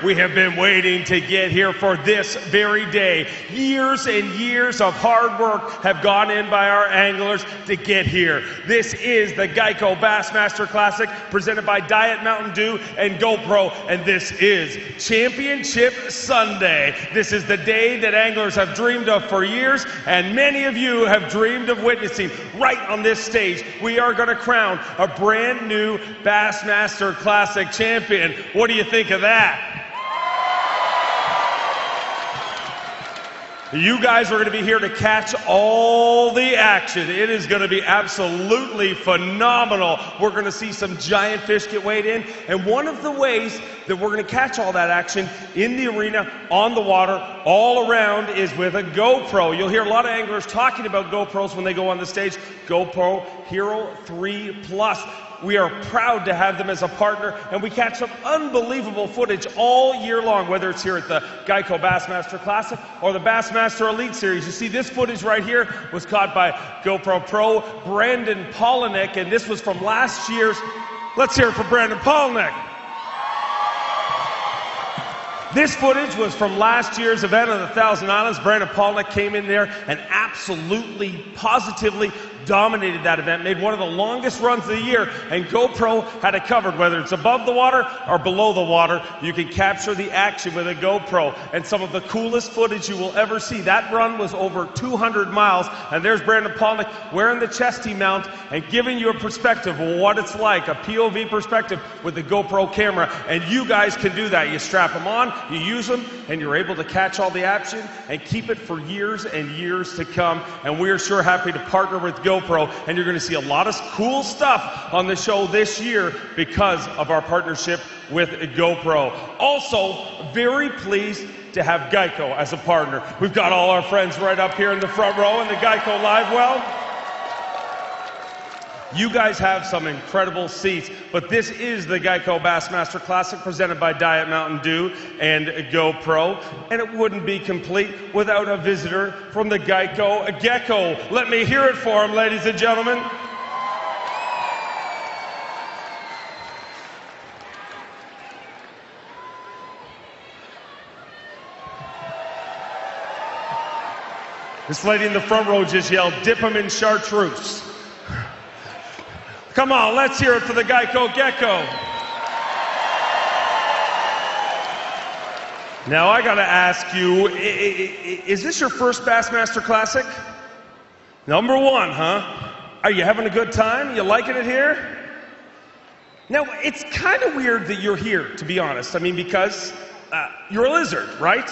We have been waiting to get here for this very day. Years and years of hard work have gone in by our anglers to get here. This is the Geico Bassmaster Classic presented by Diet Mountain Dew and GoPro, and this is Championship Sunday. This is the day that anglers have dreamed of for years, and many of you have dreamed of witnessing. Right on this stage, we are going to crown a brand new Bassmaster Classic champion. What do you think of that? You guys are going to be here to catch all the action. It is going to be absolutely phenomenal. We're going to see some giant fish get weighed in, and one of the ways that we're going to catch all that action in the arena, on the water, all around is with a GoPro. You'll hear a lot of anglers talking about GoPros when they go on the stage. GoPro Hero 3 Plus. We are proud to have them as a partner, and we catch some unbelievable footage all year long, whether it's here at the Geico Bassmaster Classic or the Bassmaster Elite Series. You see, this footage right here was caught by GoPro Pro Brendon Palahniuk, and this was from last year's. Let's hear it for Brendon Palahniuk. This footage was from last year's event on the Thousand Islands. Brendon Palahniuk came in there and absolutely, positively dominated that event, made one of the longest runs of the year, and GoPro had it covered. Whether it's above the water or below the water, you can capture the action with a GoPro, and some of the coolest footage you will ever see. That run was over 200 miles, and there's Brendon Palahniuk wearing the chesty mount and giving you a perspective of what it's like, a POV perspective with the GoPro camera, and you guys can do that. You strap them on, you use them, and you're able to catch all the action and keep it for years and years to come, and we're sure happy to partner with GoPro, and you're going to see a lot of cool stuff on the show this year because of our partnership with GoPro. Also, very pleased to have Geico as a partner. We've got all our friends right up here in the front row in the Geico Live Well. You guys have some incredible seats, but this is the Geico Bassmaster Classic presented by Diet Mountain Dew and GoPro, and it wouldn't be complete without a visitor from the Geico Gecko. Let me hear it for him, ladies and gentlemen. This lady in the front row just yelled, "Dip him in chartreuse." Come on, let's hear it for the Geico Gecko. Now I gotta ask you, is this your first Bassmaster Classic? Number one, huh? Are you having a good time? You liking it here? Now, it's kind of weird that you're here, to be honest. I mean, because you're a lizard, right?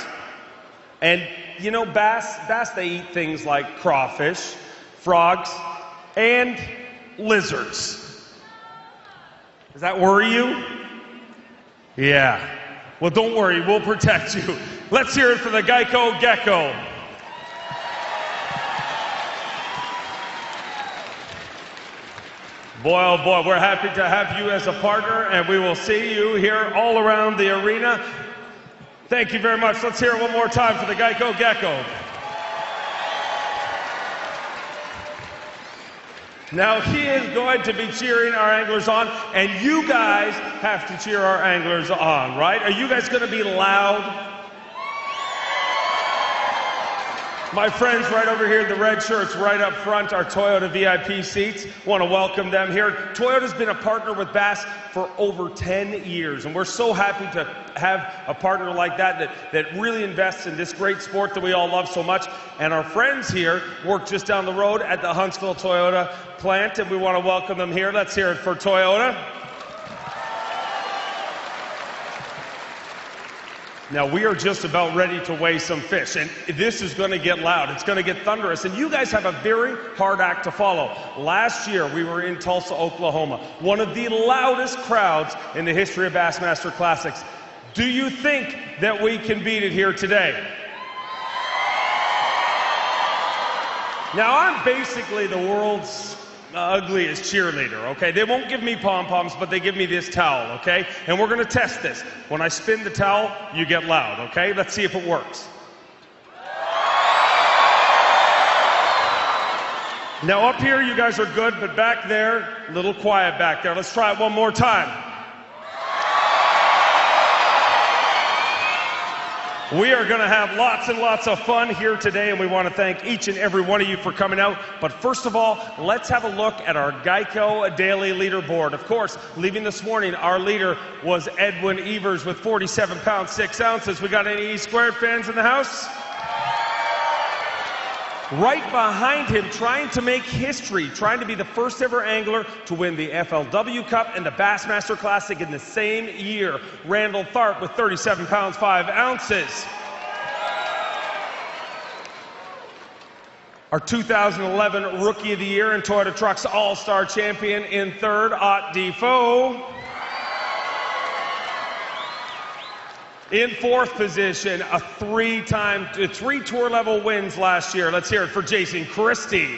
And you know, bass, they eat things like crawfish, frogs, and lizards. Does that worry you? Yeah. Well, don't worry, we'll protect you. Let's hear it for the Geico Gecko. Boy, oh boy, we're happy to have you as a partner, and we will see you here all around the arena. Thank you very much. Let's hear it one more time for the Geico Gecko. Now he is going to be cheering our anglers on, and you guys have to cheer our anglers on, right? Are you guys going to be loud? My friends right over here in the red shirts right up front are Toyota VIP seats. Want to welcome them here. Toyota's been a partner with B.A.S.S for over 10 years, and we're so happy to have a partner like that really invests in this great sport that we all love so much. And our friends here work just down the road at the Huntsville Toyota plant, and we want to welcome them here. Let's hear it for Toyota. Now, we are just about ready to weigh some fish, and this is going to get loud. It's going to get thunderous, and you guys have a very hard act to follow. Last year, we were in Tulsa, Oklahoma, one of the loudest crowds in the history of Bassmaster Classics. Do you think that we can beat it here today? Now, I'm basically the world's ugliest cheerleader, okay? They won't give me pom-poms, but they give me this towel, okay? And we're gonna test this. When I spin the towel, you get loud, okay? Let's see if it works. Now up here, you guys are good, but back there, a little quiet back there. Let's try it one more time. We are going to have lots and lots of fun here today, and we want to thank each and every one of you for coming out. But first of all, let's have a look at our Geico Daily Leaderboard. Of course, leaving this morning, our leader was Edwin Evers with 47 pounds, 6 ounces. We got any E-squared fans in the house? Right behind him, trying to make history, trying to be the first ever angler to win the FLW Cup and the Bassmaster Classic in the same year, Randall Tharp with 37 pounds, 5 ounces. Our 2011 Rookie of the Year and Toyota Trucks All-Star Champion in third, Ott Defoe. In fourth position, a three tour level wins last year. Let's hear it for Jason Christie.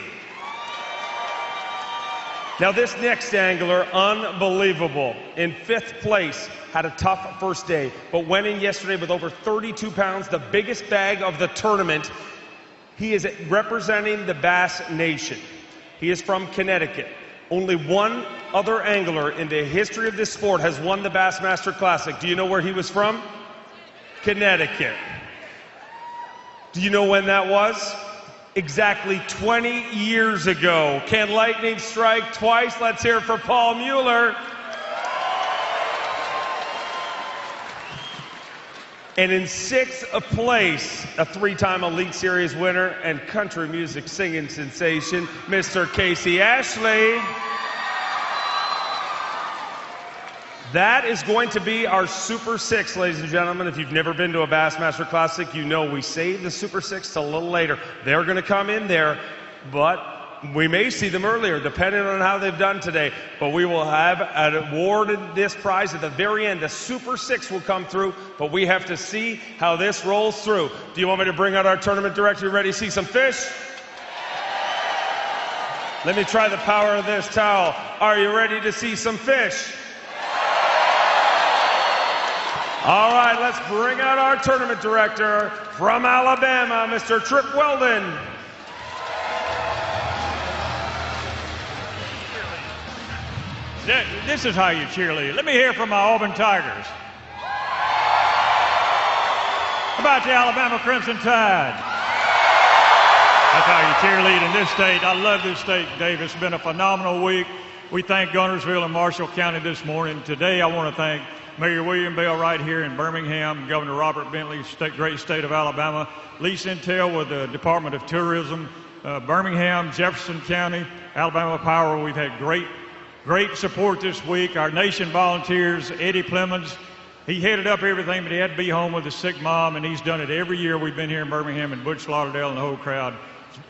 Now this next angler, unbelievable. In fifth place, had a tough first day, but went in yesterday with over 32 pounds, the biggest bag of the tournament. He is representing the Bass Nation. He is from Connecticut. Only one other angler in the history of this sport has won the Bassmaster Classic. Do you know where he was from? Connecticut. Do you know when that was? Exactly 20 years ago. Can lightning strike twice? Let's hear it for Paul Mueller. And in sixth place, a three-time Elite Series winner and country music singing sensation, Mr. Casey Ashley. That is going to be our Super Six, ladies and gentlemen. If you've never been to a Bassmaster Classic, you know we save the Super Six till a little later. They're going to come in there, but we may see them earlier, depending on how they've done today. But we will have awarded this prize at the very end. The Super Six will come through, but we have to see how this rolls through. Do you want me to bring out our tournament director? You ready to see some fish? Let me try the power of this towel. Are you ready to see some fish? All right, let's bring out our tournament director from Alabama, Mr. Trip Weldon. This is how you cheerlead. Let me hear from my Auburn Tigers. How about the Alabama Crimson Tide? That's how you cheerlead in this state. I love this state, Dave. It's been a phenomenal week. We thank Guntersville and Marshall County this morning. Today, I want to thank Mayor William Bell right here in Birmingham, Governor Robert Bentley, great state of Alabama, Lee Centel with the Department of Tourism, Birmingham, Jefferson County, Alabama Power. We've had great support this week. Our nation volunteers, Eddie Clemens, he headed up everything, but he had to be home with his sick mom, and he's done it every year we've been here in Birmingham, and Butch Lauderdale and the whole crowd.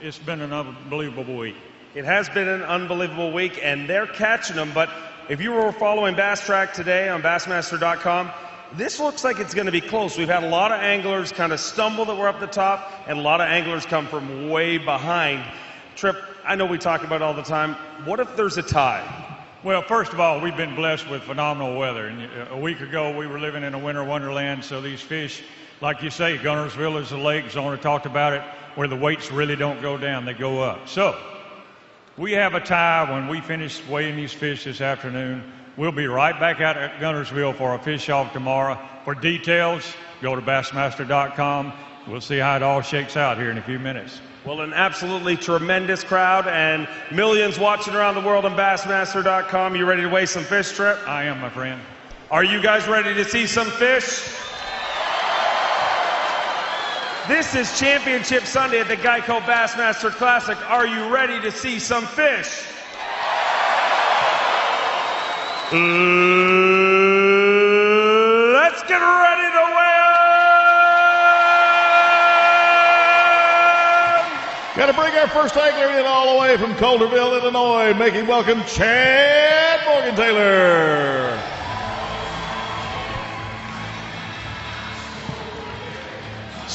It's been an unbelievable week. It has been an unbelievable week, and they're catching them, but if you were following Bass Track today on Bassmaster.com, this looks like it's going to be close. We've had a lot of anglers kind of stumble that were up the top, and a lot of anglers come from way behind. Trip, I know we talk about it all the time. What if there's a tie? Well, first of all, we've been blessed with phenomenal weather. And a week ago, we were living in a winter wonderland, so these fish, like you say, Guntersville is the lake. Zona talked about it, where the weights really don't go down, they go up. So we have a tie when we finish weighing these fish this afternoon. We'll be right back out at Guntersville for a fish off tomorrow. For details, go to Bassmaster.com. We'll see how it all shakes out here in a few minutes. Well, an absolutely tremendous crowd and millions watching around the world on Bassmaster.com. You ready to weigh some fish, Trip? I am, my friend. Are you guys ready to see some fish? This is Championship Sunday at the Geico Bassmaster Classic. Are you ready to see some fish? Let's get ready to weigh them! Got to bring our first angler in all the way from Calderville, Illinois. Making welcome Chad Morgan-Taylor.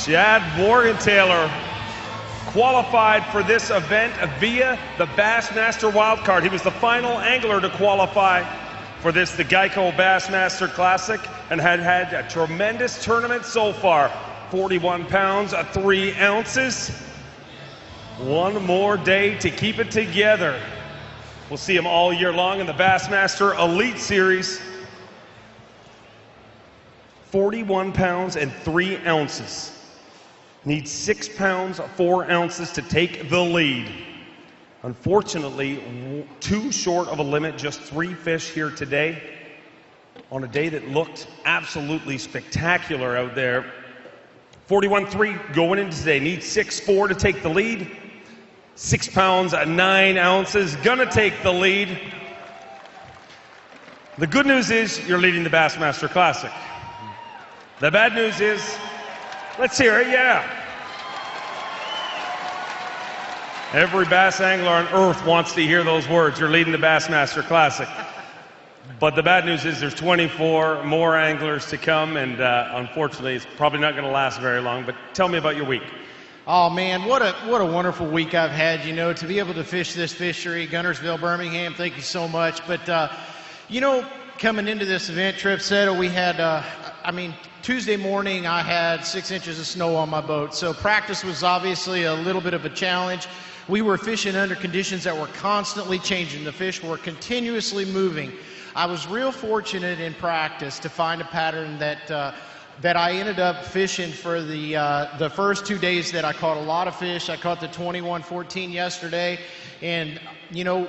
Chad Morgan-Taylor qualified for this event via the Bassmaster wildcard. He was the final angler to qualify for this, the Geico Bassmaster Classic, and had a tremendous tournament so far. 41 pounds, 3 ounces. One more day to keep it together. We'll see him all year long in the Bassmaster Elite Series. 41 pounds and 3 ounces. Needs 6 pounds, 4 ounces to take the lead. Unfortunately, too short of a limit, just 3 fish here today on a day that looked absolutely spectacular out there. 41.3 going into today. Needs 6.4 to take the lead. 6 pounds, 9 ounces. Gonna take the lead. The good news is you're leading the Bassmaster Classic. The bad news is, let's hear it, yeah. Every bass angler on earth wants to hear those words. You're leading the Bassmaster Classic. But the bad news is there's 24 more anglers to come, and unfortunately it's probably not going to last very long. But tell me about your week. Oh man, what a wonderful week I've had, you know, to be able to fish this fishery, Guntersville, Birmingham. Thank you so much. But you know, coming into this event, Trip said we had Tuesday morning I had 6 inches of snow on my boat, so practice was obviously a little bit of a challenge. We were fishing under conditions that were constantly changing. The fish were continuously moving. I was real fortunate in practice to find a pattern that I ended up fishing for the first 2 days that I caught a lot of fish. I caught the 21-14 yesterday, and you know,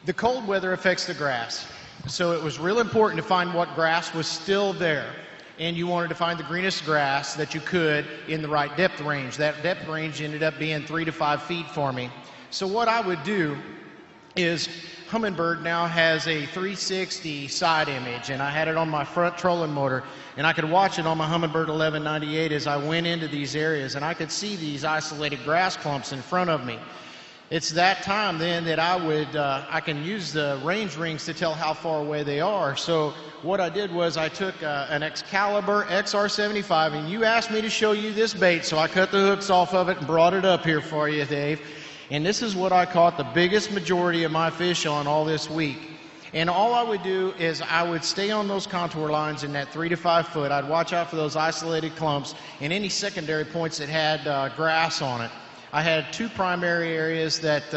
the cold weather affects the grass. So it was real important to find what grass was still there. And you wanted to find the greenest grass that you could in the right depth range. That depth range ended up being 3 to 5 feet for me. So what I would do is, Humminbird now has a 360 side image, and I had it on my front trolling motor, and I could watch it on my Humminbird 1198 as I went into these areas, and I could see these isolated grass clumps in front of me. It's that time then that I can use the range rings to tell how far away they are. So what I did was I took an Excalibur XR75, and you asked me to show you this bait, so I cut the hooks off of it and brought it up here for you, Dave. And this is what I caught the biggest majority of my fish on all this week. And all I would do is I would stay on those contour lines in that 3 to 5 foot. I'd watch out for those isolated clumps and any secondary points that had grass on it. I had 2 primary areas that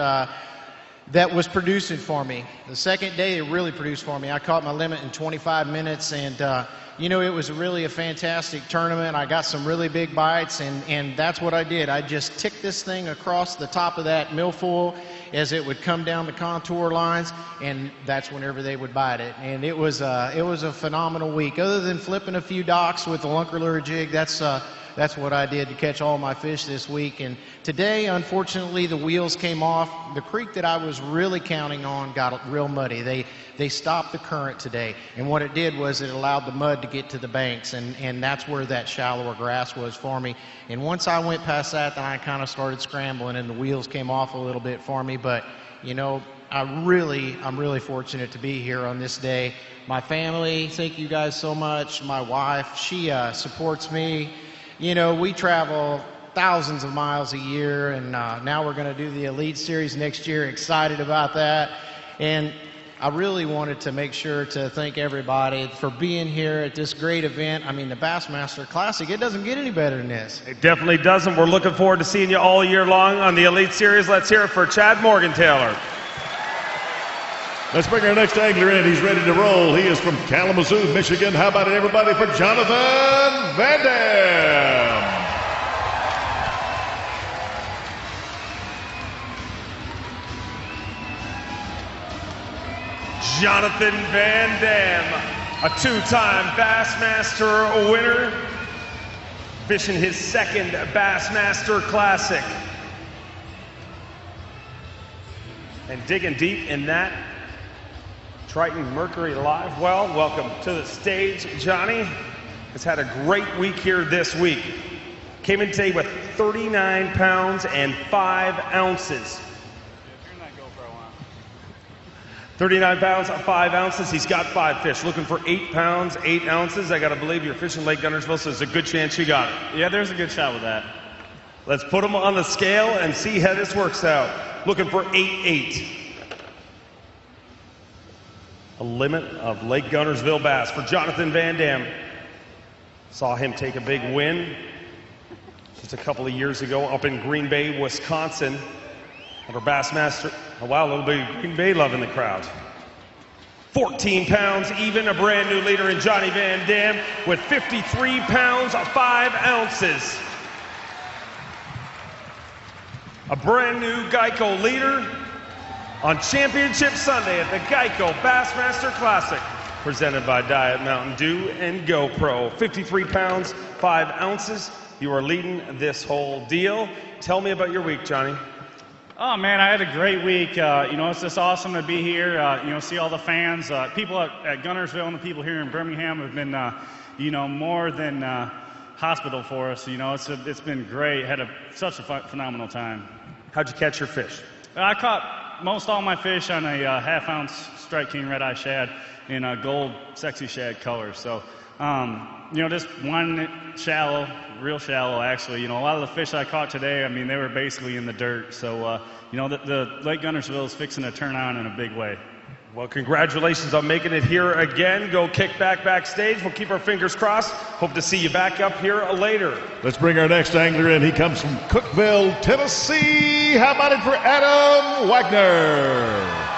was producing for me. The second day it really produced for me. I caught my limit in 25 minutes, and you know, it was really a fantastic tournament. I got some really big bites, and that's what I did. I just ticked this thing across the top of that milfoil as it would come down the contour lines, and that's whenever they would bite it. And it was a phenomenal week. Other than flipping a few docks with the lunker lure jig, that's what I did to catch all my fish this week. And today, unfortunately, the wheels came off. The creek that I was really counting on got real muddy. They stopped the current today. And what it did was it allowed the mud to get to the banks. And that's where that shallower grass was for me. And once I went past that, then I kind of started scrambling, and the wheels came off a little bit for me. But, you know, I'm really fortunate to be here on this day. My family, thank you guys so much. My wife, she supports me. You know, we travel thousands of miles a year, and now we're going to do the Elite Series next year. Excited about that. And I really wanted to make sure to thank everybody for being here at this great event. I mean, the Bassmaster Classic, it doesn't get any better than this. It definitely doesn't. We're looking forward to seeing you all year long on the Elite Series. Let's hear it for Chad Morgan-Taylor. Let's bring our next angler in. He's ready to roll. He is from Kalamazoo, Michigan. How about it, everybody, for Jonathan Van Dam? Jonathan Van Dam, a 2-time Bassmaster winner, fishing his 2nd Bassmaster Classic. And digging deep in that Triton Mercury Live well. Welcome to the stage, Johnny. Has had a great week here this week. Came in today with 39 pounds and 5 ounces. 39 pounds, 5 ounces. He's got 5 fish. Looking for 8 pounds, 8 ounces. I got to believe you're fishing Lake Guntersville, so there's a good chance you got it. Yeah, there's a good shot with that. Let's put him on the scale and see how this works out. Looking for 8.8. A limit of Lake Guntersville bass for Jonathan Van Dam. Saw him take a big win just a couple of years ago up in Green Bay, Wisconsin. Under Bassmaster, oh wow, a little bit of Green Bay love in the crowd. 14 pounds even, a brand new leader in Johnny Van Dam with 53 pounds, 5 ounces. A brand new Geico leader on Championship Sunday at the Geico Bassmaster Classic, presented by Diet Mountain Dew and GoPro. 53 pounds, 5 ounces. You are leading this whole deal. Tell me about your week, Johnny. Oh man, I had a great week. It's just awesome to be here. See all the fans, people at Gunnersville, and the people here in Birmingham have been, more than hospital for us. It's been great. Had such a phenomenal time. How'd you catch your fish? I caught most all my fish on a half-ounce Strike King red eye shad in gold sexy shad colors. So, just one shallow, real shallow actually. A lot of the fish I caught today, they were basically in the dirt. So, the Lake Gunnersville is fixing to turn on in a big way. Well, congratulations on making it here again. Go kick backstage. We'll keep our fingers crossed. Hope to see you back up here later. Let's bring our next angler in. He comes from Cookeville, Tennessee. How about it for Adam Wagner?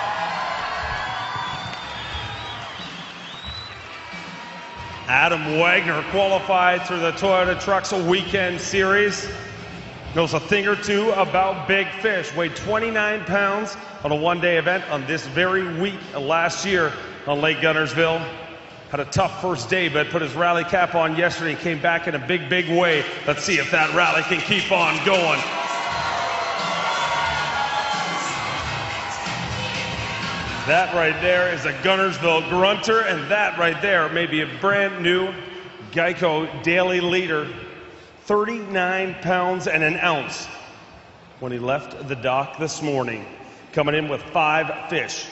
Adam Wagner qualified through the Toyota Trucks Weekend Series. Knows a thing or two about big fish. Weighed 29 pounds on a one-day event on this very week last year on Lake Gunnersville. Had a tough first day, but put his rally cap on yesterday and came back in a big way. Let's see if that rally can keep on going. That right there is a Gunnersville grunter, and that right there may be a brand new Geico daily leader. 39 pounds and an ounce when he left the dock this morning. Coming in with 5 fish.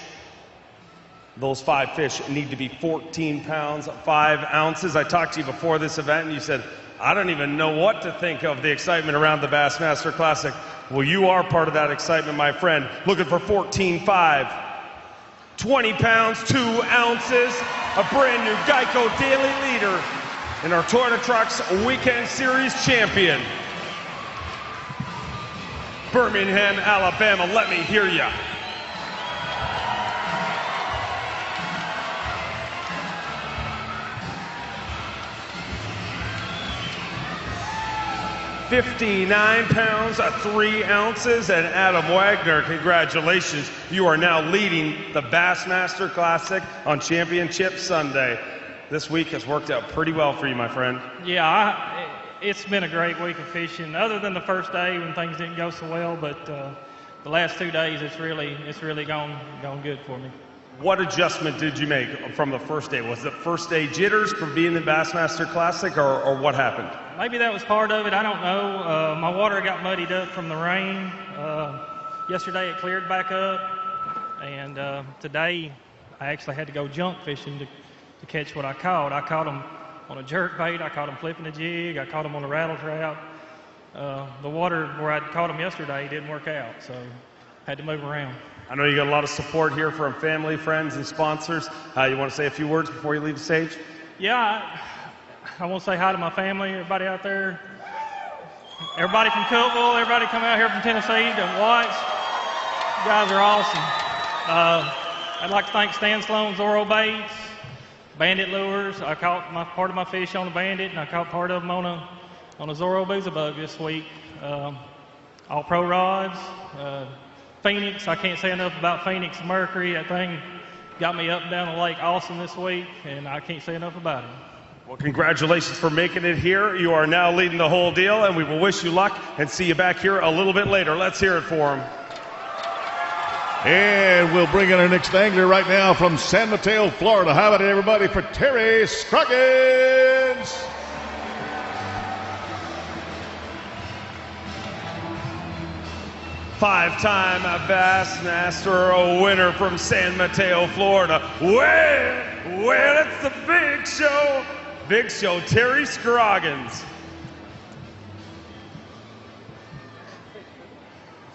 Those 5 fish need to be 14 pounds, 5 ounces. I talked to you before this event and you said, I don't even know what to think of the excitement around the Bassmaster Classic. Well, you are part of that excitement, my friend. Looking for 14.5. 20 pounds, 2 ounces. A brand new Geico daily leader and our Toyota Trucks Weekend Series champion. Birmingham, Alabama, let me hear ya. $59 pounds, 3 ounces, and Adam Wagner, congratulations. You are now leading the Bassmaster Classic on Championship Sunday. This week has worked out pretty well for you, my friend. Yeah, it's been a great week of fishing, other than the first day when things didn't go so well, but the last 2 days it's really gone good for me. What adjustment did you make from the first day? Was it first day jitters from being the Bassmaster Classic, or what happened? Maybe that was part of it, I don't know. My water got muddied up from the rain. Yesterday it cleared back up, and today I actually had to go junk fishing to catch what I caught. I caught them on a jerk bait, I caught them flipping a jig, I caught them on a rattle trap. The water where I'd caught them yesterday didn't work out, so had to move around. I know you got a lot of support here from family, friends, and sponsors. You want to say a few words before you leave the stage? Yeah, I want to say hi to my family, everybody out there. Everybody from Cookeville, everybody coming out here from Tennessee to watch. You guys are awesome. I'd like to thank Stan Sloan, Zorro Baits, Bandit Lures. I caught part of my fish on a Bandit, and I caught part of them on a Zorro Boozer Bug this week. All Pro Rods, Phoenix. I can't say enough about Phoenix Mercury. That thing got me up and down the lake awesome this week, and I can't say enough about it. Well, congratulations for making it here. You are now leading the whole deal, and we will wish you luck and see you back here a little bit later. Let's hear it for him. And we'll bring in our next angler right now from San Mateo, Florida. How about it, everybody, for Terry Scroggin? Five-time Bassmaster winner from San Mateo, Florida. Well, it's the big show. Big show, Terry Scroggins.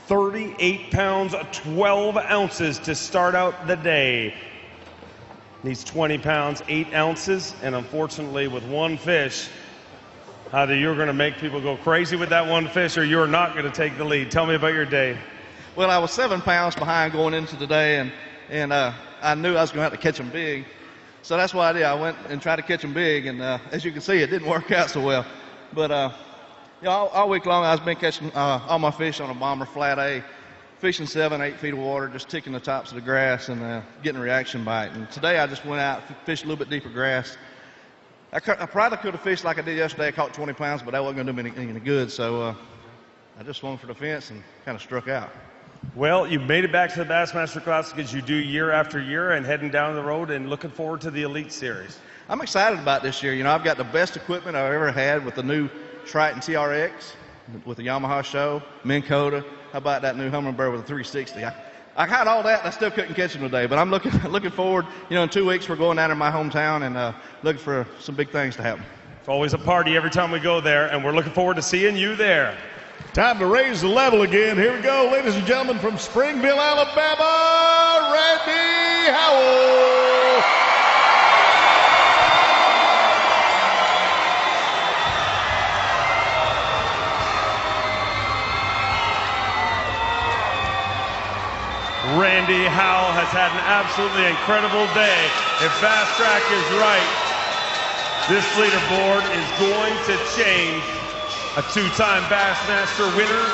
38 pounds, 12 ounces to start out the day. Needs 20 pounds, 8 ounces, and unfortunately with one fish, either you're going to make people go crazy with that one fish or you're not going to take the lead. Tell me about your day. Well, I was 7 pounds behind going into the day, and I knew I was going to have to catch them big. So that's what I did. I went and tried to catch them big, and as you can see, it didn't work out so well. But all week long, I've been catching all my fish on a bomber flat A, fishing 7, 8 feet of water, just ticking the tops of the grass and getting a reaction bite. And today I just went out, fished a little bit deeper grass. I probably could have fished like I did yesterday. I caught 20 pounds, but that wasn't going to do me any good. So I just swung for the fence and kind of struck out. Well, you made it back to the Bassmaster Classic as you do year after year, and heading down the road and looking forward to the Elite Series. I'm excited about this year. You know, I've got the best equipment I've ever had with the new Triton TRX, with the Yamaha show, Minn Kota. How about that new Humminbird with a 360? I had all that, and I still couldn't catch them today. But I'm looking forward. You know, in 2 weeks we're going down to my hometown and looking for some big things to happen. It's always a party every time we go there, and we're looking forward to seeing you there. Time to raise the level again. Here we go, ladies and gentlemen, from Springville, Alabama, Randy Howell. Randy Howell has had an absolutely incredible day. If Fast Track is right, this leaderboard is going to change. A 2-time Bassmaster winner,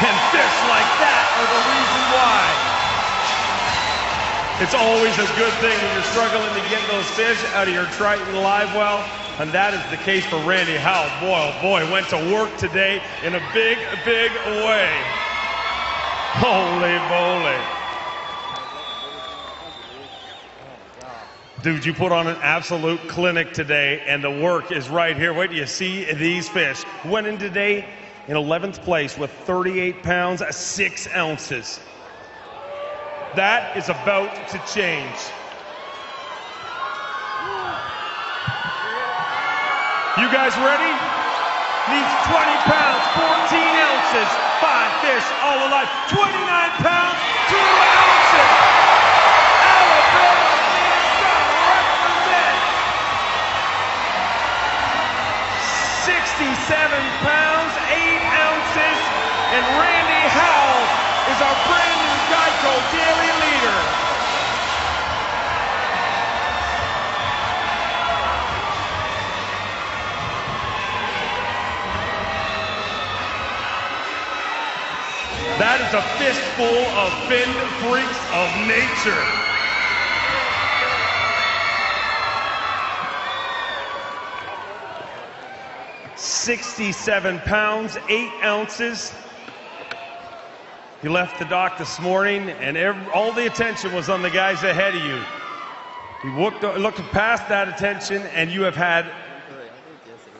and fish like that are the reason why. It's always a good thing when you're struggling to get those fish out of your Triton live well, and that is the case for Randy Howell. Boy, oh boy, went to work today in a big, big way. Holy moly. Dude, you put on an absolute clinic today, and the work is right here. Wait till you see these fish. Went in today in 11th place with 38 pounds, 6 ounces. That is about to change. You guys ready? Needs 20 pounds, 14 ounces, 5 fish, all alive. 29 pounds, 2 ounces. Alabama. 67 pounds, 8 ounces, and Randy Howell is our brand new Geico daily leader. That is a fistful of fin freaks of nature. 67 pounds, 8 ounces. You left the dock this morning, and all the attention was on the guys ahead of you. You looked past that attention, and you have had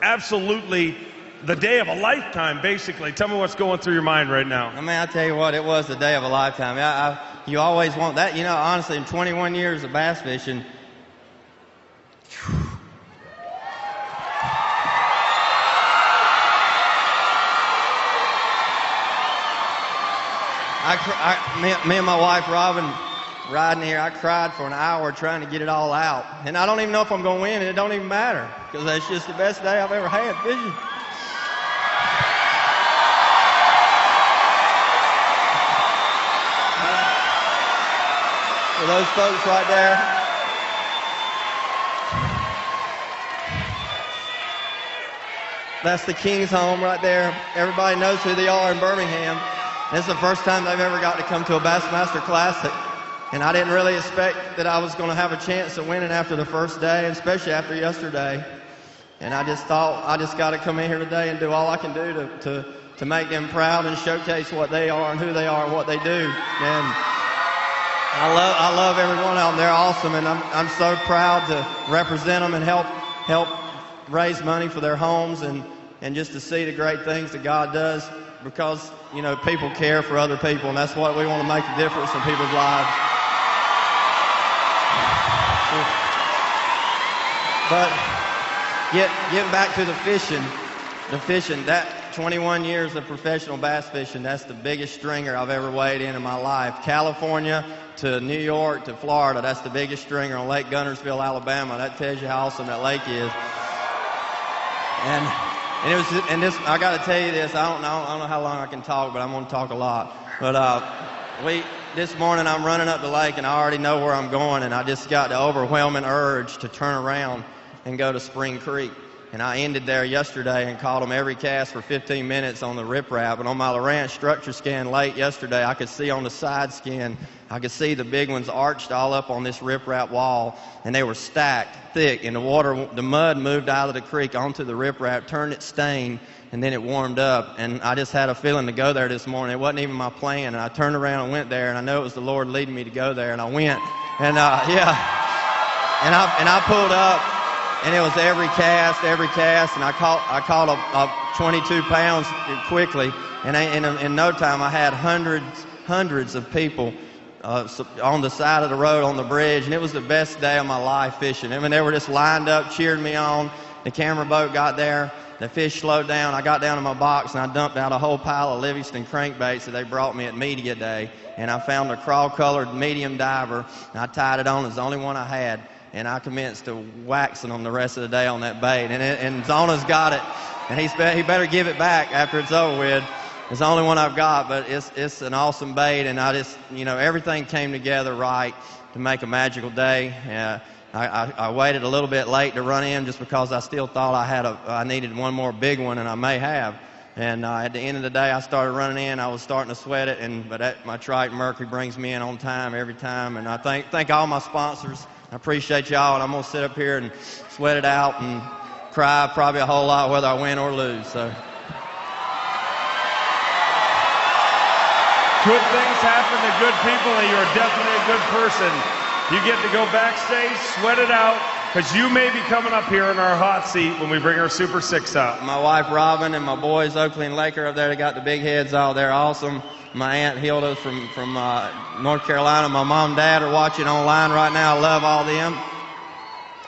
absolutely the day of a lifetime, basically. Tell me what's going through your mind right now. I mean, I'll tell you what, it was the day of a lifetime. You always want that. You know, honestly, in 21 years of bass fishing, me and my wife Robin riding here, I cried for an hour trying to get it all out. And I don't even know if I'm going to win, and it don't even matter, because that's just the best day I've ever had fishing. For those folks right there, that's the King's home right there. Everybody knows who they are in Birmingham. This is the first time they've ever got to come to a Bassmaster Classic, and I didn't really expect that I was going to have a chance of winning after the first day, especially after yesterday. And I just thought I just got to come in here today and do all I can do to make them proud and showcase what they are and who they are and what they do. And I love every one of them. They're awesome, and I'm so proud to represent them and help raise money for their homes and just to see the great things that God does. Because, you know, people care for other people, and that's what we want to make a difference in people's lives. But getting back to the fishing, that 21 years of professional bass fishing, that's the biggest stringer I've ever weighed in my life. California to New York to Florida, that's the biggest stringer on Lake Guntersville, Alabama. That tells you how awesome that lake is. And this, I got to tell you this. I don't know how long I can talk, but I'm going to talk a lot. But this morning I'm running up the lake and I already know where I'm going, and I just got the overwhelming urge to turn around and go to Spring Creek. And I ended there yesterday and caught them every cast for 15 minutes on the riprap. And on my Lowrance structure scan late yesterday, I could see on the side scan, I could see the big ones arched all up on this riprap wall, and they were stacked thick. And the mud moved out of the creek onto the riprap, turned it stained, and then it warmed up. And I just had a feeling to go there this morning. It wasn't even my plan. And I turned around and went there, and I know it was the Lord leading me to go there. And I went, and yeah, and I pulled up. And it was every cast, and I caught a 22 pounds quickly, and in no time I had hundreds of people on the side of the road on the bridge, and it was the best day of my life fishing. I mean, they were just lined up, cheering me on. The camera boat got there, the fish slowed down. I got down to my box and I dumped out a whole pile of Livingston crankbaits that they brought me at media day, and I found a crawl-colored medium diver, and I tied it on. It was the only one I had. And I commenced to waxing them the rest of the day on that bait. And Zona's got it, and he better give it back after it's over with. It's the only one I've got, but it's an awesome bait, and I just, everything came together right to make a magical day. I waited a little bit late to run in just because I still thought I needed one more big one, and I may have. And at the end of the day, I started running in. I was starting to sweat it, but my Triton Mercury brings me in on time every time. And I thank all my sponsors. I appreciate y'all, and I'm going to sit up here and sweat it out and cry probably a whole lot whether I win or lose. So. Good things happen to good people, and you're definitely a good person. You get to go backstage, sweat it out, because you may be coming up here in our hot seat when we bring our Super 6 out. My wife Robin and my boys Oakley and Laker up there, they got the big heads out there. Awesome. My Aunt Hilda from North Carolina. My mom and dad are watching online right now. I love all them.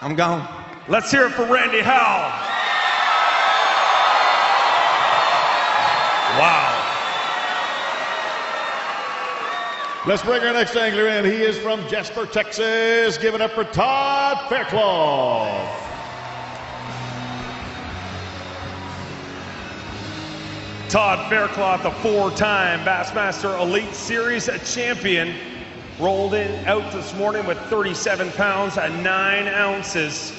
I'm gone. Let's hear it for Randy Howell. Wow. Let's bring our next angler in. He is from Jasper, Texas. Give it up for Todd Faircloth. Todd Faircloth, a four-time Bassmaster Elite Series champion, rolled out this morning with 37 pounds and 9 ounces.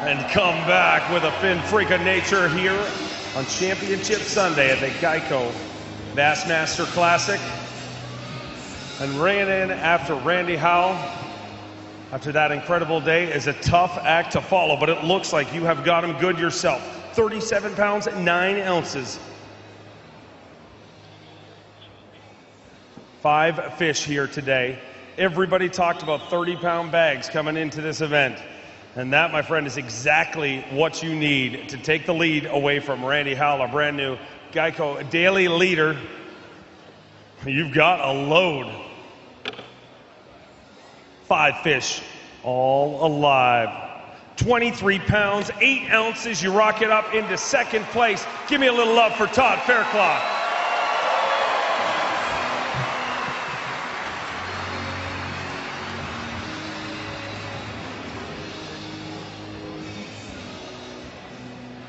And come back with a fin freak of nature here on Championship Sunday at the Geico Bassmaster Classic. And ran in after Randy Howell after that incredible day is a tough act to follow, but it looks like you have got him good yourself. 37 pounds, 9 ounces. 5 fish here today. Everybody talked about 30-pound bags coming into this event. And that, my friend, is exactly what you need to take the lead away from Randy Howell, a brand new Geico daily leader. You've got a load. 5 fish, all alive. 23 pounds, 8 ounces. You rock it up into second place. Give me a little love for Todd Faircloth.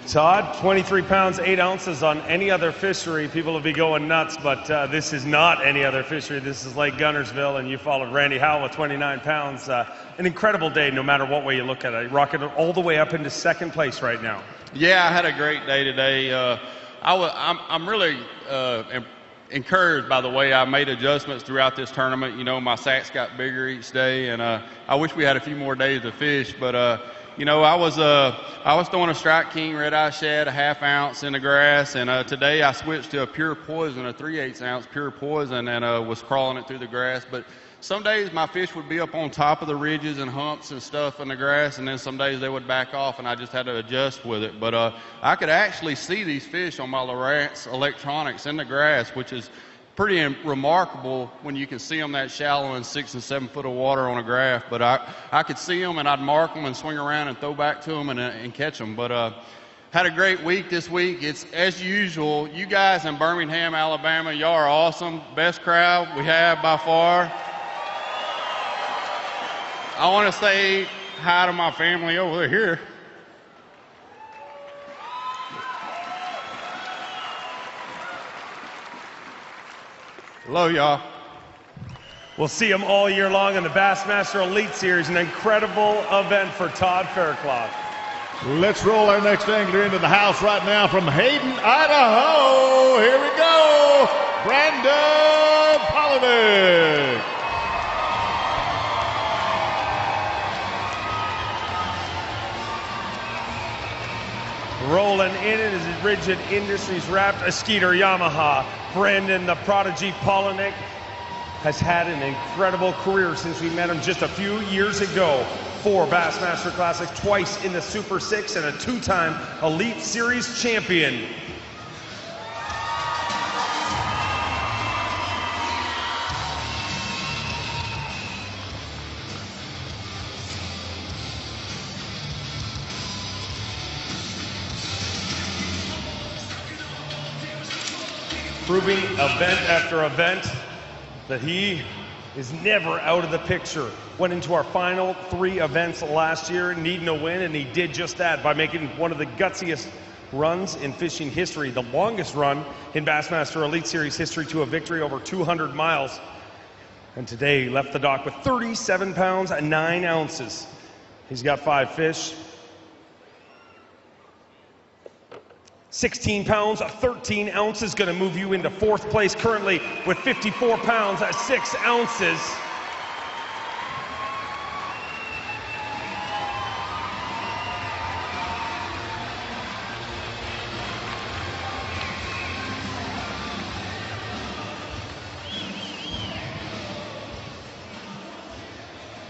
Todd, 23 pounds, 8 ounces on any other fishery. People will be going nuts, but this is not any other fishery. This is Lake Gunnersville, and you followed Randy Howell with 29 pounds. An incredible day, no matter what way you look at it. Rocking it all the way up into second place right now. Yeah, I had a great day today. I'm really encouraged by the way I made adjustments throughout this tournament. You know, my sacks got bigger each day, and I wish we had a few more days to fish, but you know, I was throwing a Strike King red eye shad, a 1/2 ounce in the grass, and today I switched to a pure poison, a 3/8 ounce pure poison, and was crawling it through the grass. But some days my fish would be up on top of the ridges and humps and stuff in the grass, and then some days they would back off, and I just had to adjust with it. But I could actually see these fish on my Lowrance electronics in the grass, which is pretty remarkable when you can see them that shallow in 6 and 7 foot of water on a graph. But I could see them, and I'd mark them and swing around and throw back to them and catch them. But had a great week this week. It's as usual. You guys in Birmingham, Alabama, y'all are awesome. Best crowd we have by far. I want to say hi to my family over here. Love y'all. We'll see him all year long in the Bassmaster Elite Series, an incredible event for Todd Faircloth. Let's roll our next angler into the house right now from Hayden, Idaho. Here we go, Brendon Palahniuk. Rolling in it is his Rigid Industries wrapped a Skeeter Yamaha. Brendon, the prodigy Palahniuk, has had an incredible career since we met him just a few years ago. 4 Bassmaster Classic, twice in the Super 6, and a 2-time Elite Series champion. Proving event after event that he is never out of the picture. Went into our final 3 events last year needing a win, and he did just that by making one of the gutsiest runs in fishing history, the longest run in Bassmaster Elite Series history to a victory over 200 miles. And today he left the dock with 37 pounds and 9 ounces. He's got 5 fish. 16 pounds, 13 ounces, going to move you into 4th place currently with 54 pounds, 6 ounces.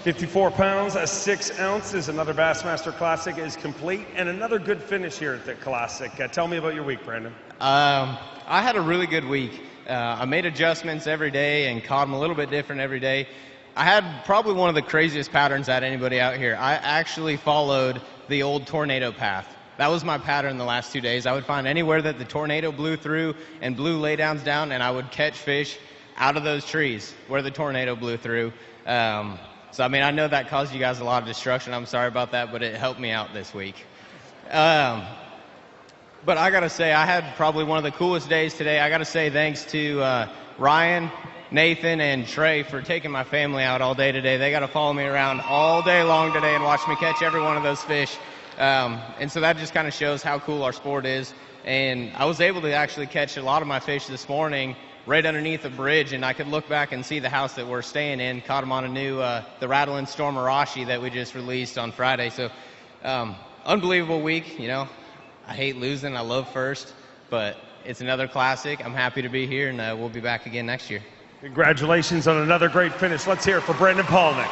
£54, 6 ounces. Another Bassmaster Classic is complete, and another good finish here at the Classic. Tell me about your week, Brendon. I had a really good week. I made adjustments every day and caught them a little bit different every day. I had probably one of the craziest patterns at anybody out here. I actually followed the old tornado path. That was my pattern the last 2 days. I would find anywhere that the tornado blew through and blew laydowns down, and I would catch fish out of those trees where the tornado blew through. So, I mean, I know that caused you guys a lot of destruction. I'm sorry about that, but it helped me out this week. But I got to say, I had probably one of the coolest days today. I got to say thanks to Ryan, Nathan, and Trey for taking my family out all day today. They got to follow me around all day long today and watch me catch every one of those fish. And so that just kind of shows how cool our sport is. And I was able to actually catch a lot of my fish this morning right underneath the bridge, and I could look back and see the house that we're staying in. Caught them on a new, the Rattle and Storm Arashi that we just released on Friday. So, unbelievable week, you know. I hate losing, I love first, but it's another Classic. I'm happy to be here, and we'll be back again next year. Congratulations on another great finish. Let's hear it for Brendon Palahniuk.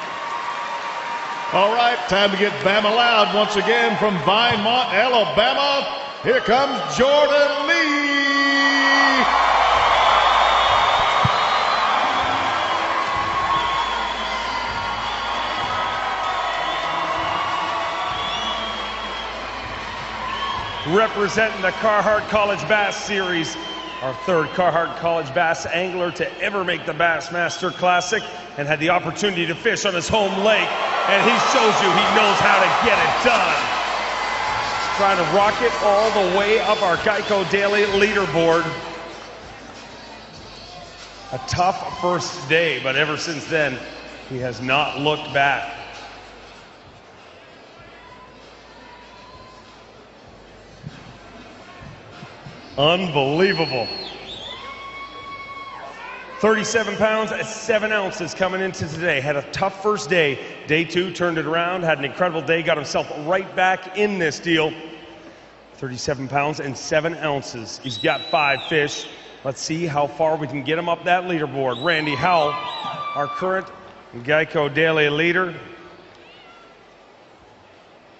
All right, time to get Bama loud once again from Vinemont, Alabama. Here comes Jordan Lee. Representing the Carhartt College Bass Series, our 3rd Carhartt College Bass angler to ever make the Bassmaster Classic, and had the opportunity to fish on his home lake, and he shows you he knows how to get it done. He's trying to rocket all the way up our Geico Daily leaderboard. A tough first day, but ever since then, he has not looked back. Unbelievable. 37 pounds, 7 ounces coming into today. Had a tough first day. Day 2 turned it around, had an incredible day, got himself right back in this deal. 37 pounds and 7 ounces. He's got 5 fish. Let's see how far we can get him up that leaderboard. Randy Howell, our current Geico Daily leader.